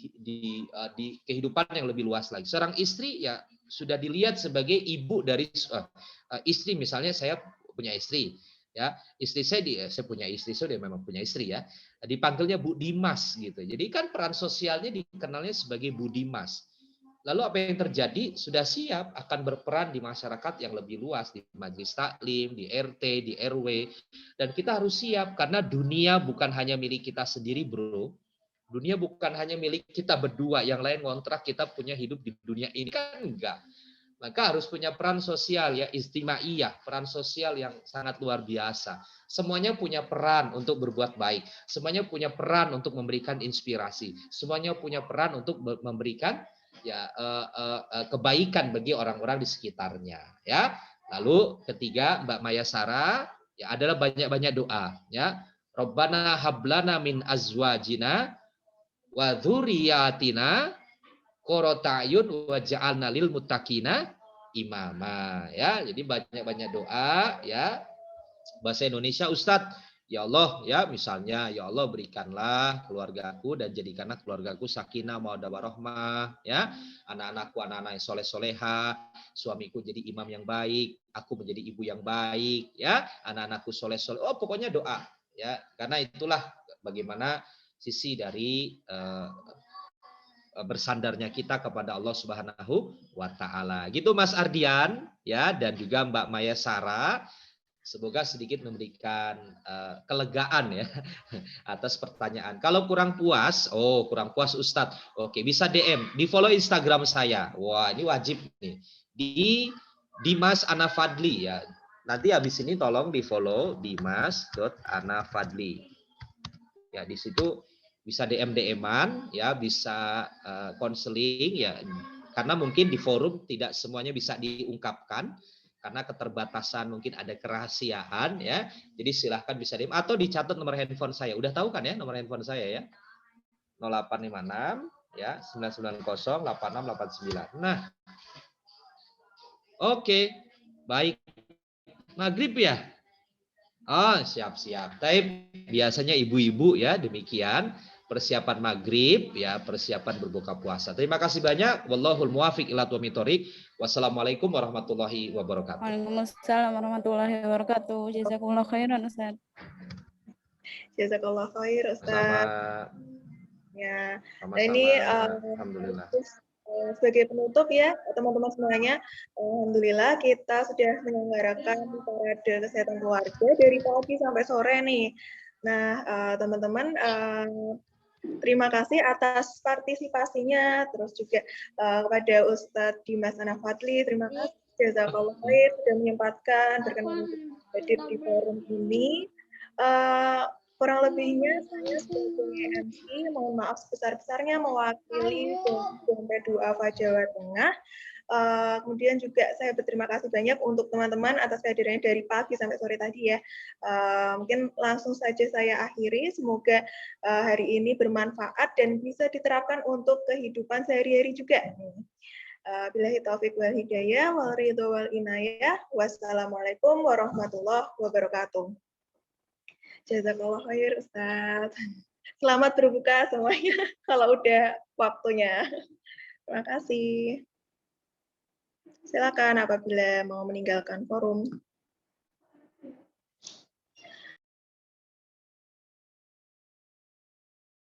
kehidupan yang lebih luas lagi. Seorang istri ya sudah dilihat sebagai ibu dari istri. Misalnya saya punya istri, ya istri saya punya istri, dia memang punya istri ya. Dipanggilnya Bu Dimas gitu. Jadi kan peran sosialnya dikenalnya sebagai Bu Dimas. Lalu apa yang terjadi? Sudah siap akan berperan di masyarakat yang lebih luas, di majelis taklim, di RT, di RW. Dan kita harus siap karena dunia bukan hanya milik kita sendiri, bro. Dunia bukan hanya milik kita berdua, yang lain ngontrak, kita punya hidup di dunia ini kan enggak. Maka harus punya peran sosial ya, istimaiyah, peran sosial yang sangat luar biasa. Semuanya punya peran untuk berbuat baik. Semuanya punya peran untuk memberikan inspirasi. Semuanya punya peran untuk memberikan ya kebaikan bagi orang-orang di sekitarnya ya. Lalu ketiga Mbak Maya Sarah ya adalah banyak-banyak doa ya. Rabbana hablana min azwajina wa dzurriyyatina qurrata a'yun waj'alna lil muttaqina imama ya. Jadi banyak-banyak doa ya. Bahasa Indonesia Ustadz. Ya Allah, ya misalnya, ya Allah berikanlah keluargaku dan jadikanlah keluargaku sakinah, mawaddah warahmah, ya. Anak-anakku anak-anak yang soleh-soleha, suamiku jadi imam yang baik, aku menjadi ibu yang baik, ya. Anak-anakku soleh-soleh. Oh, pokoknya doa, ya. Karena itulah bagaimana sisi dari bersandarnya kita kepada Allah Subhanahu wa taala. Gitu Mas Ardian, ya, dan juga Mbak Maya Sarah. Semoga sedikit memberikan kelegaan ya atas pertanyaan. Kalau kurang puas Ustadz, oke bisa DM, di follow Instagram saya. Wah ini wajib nih, di Dimas Anafadli ya. Nanti habis ini tolong di follow dimas.anafadli. Ya di situ bisa DM-an ya, bisa konseling ya. Karena mungkin di forum tidak semuanya bisa diungkapkan. Karena keterbatasan mungkin ada kerahasiaan ya. Jadi silahkan bisa DM atau dicatat nomor handphone saya. Udah tahu kan ya nomor handphone saya ya? 0856 ya 990 8689. Nah. Oke. Baik. Maghrib ya? Oh, siap-siap. Tapi biasanya ibu-ibu ya demikian persiapan maghrib ya, persiapan berbuka puasa. Terima kasih banyak. Wallahul muwaffiq ila aqwamit thoriq. Wassalamualaikum warahmatullahi wabarakatuh. Waalaikumsalam warahmatullahi wabarakatuh. Jazakumullah khairan Ustaz. Jazakallah khair Sama. Ustaz. Ya. Sama-sama. Nah ini Alhamdulillah. Sebagai penutup ya teman-teman semuanya, alhamdulillah kita sudah menyelenggarakan parade kesehatan keluarga dari pagi sampai sore nih. Nah teman-teman terima kasih atas partisipasinya, terus juga kepada Ustadz Dimas Anafadli, terima kasih jazakallah khair sudah menyempatkan berkenan hadir di forum ini. Kurang lebihnya saya sebagai MC mohon maaf sebesar-besarnya mewakili Dompet Duafa Jawa Tengah. Kemudian juga saya berterima kasih banyak untuk teman-teman atas kehadirannya dari pagi sampai sore tadi ya. Mungkin langsung saja saya akhiri. Semoga hari ini bermanfaat dan bisa diterapkan untuk kehidupan sehari-hari juga. Billahi taufiq wal hidayah wal ridho wal inayah. Wassalamualaikum warahmatullahi wabarakatuh. Jazakallah khair Ustaz. Selamat berbuka semuanya kalau udah waktunya. Terima kasih. Silakan apabila mau meninggalkan forum.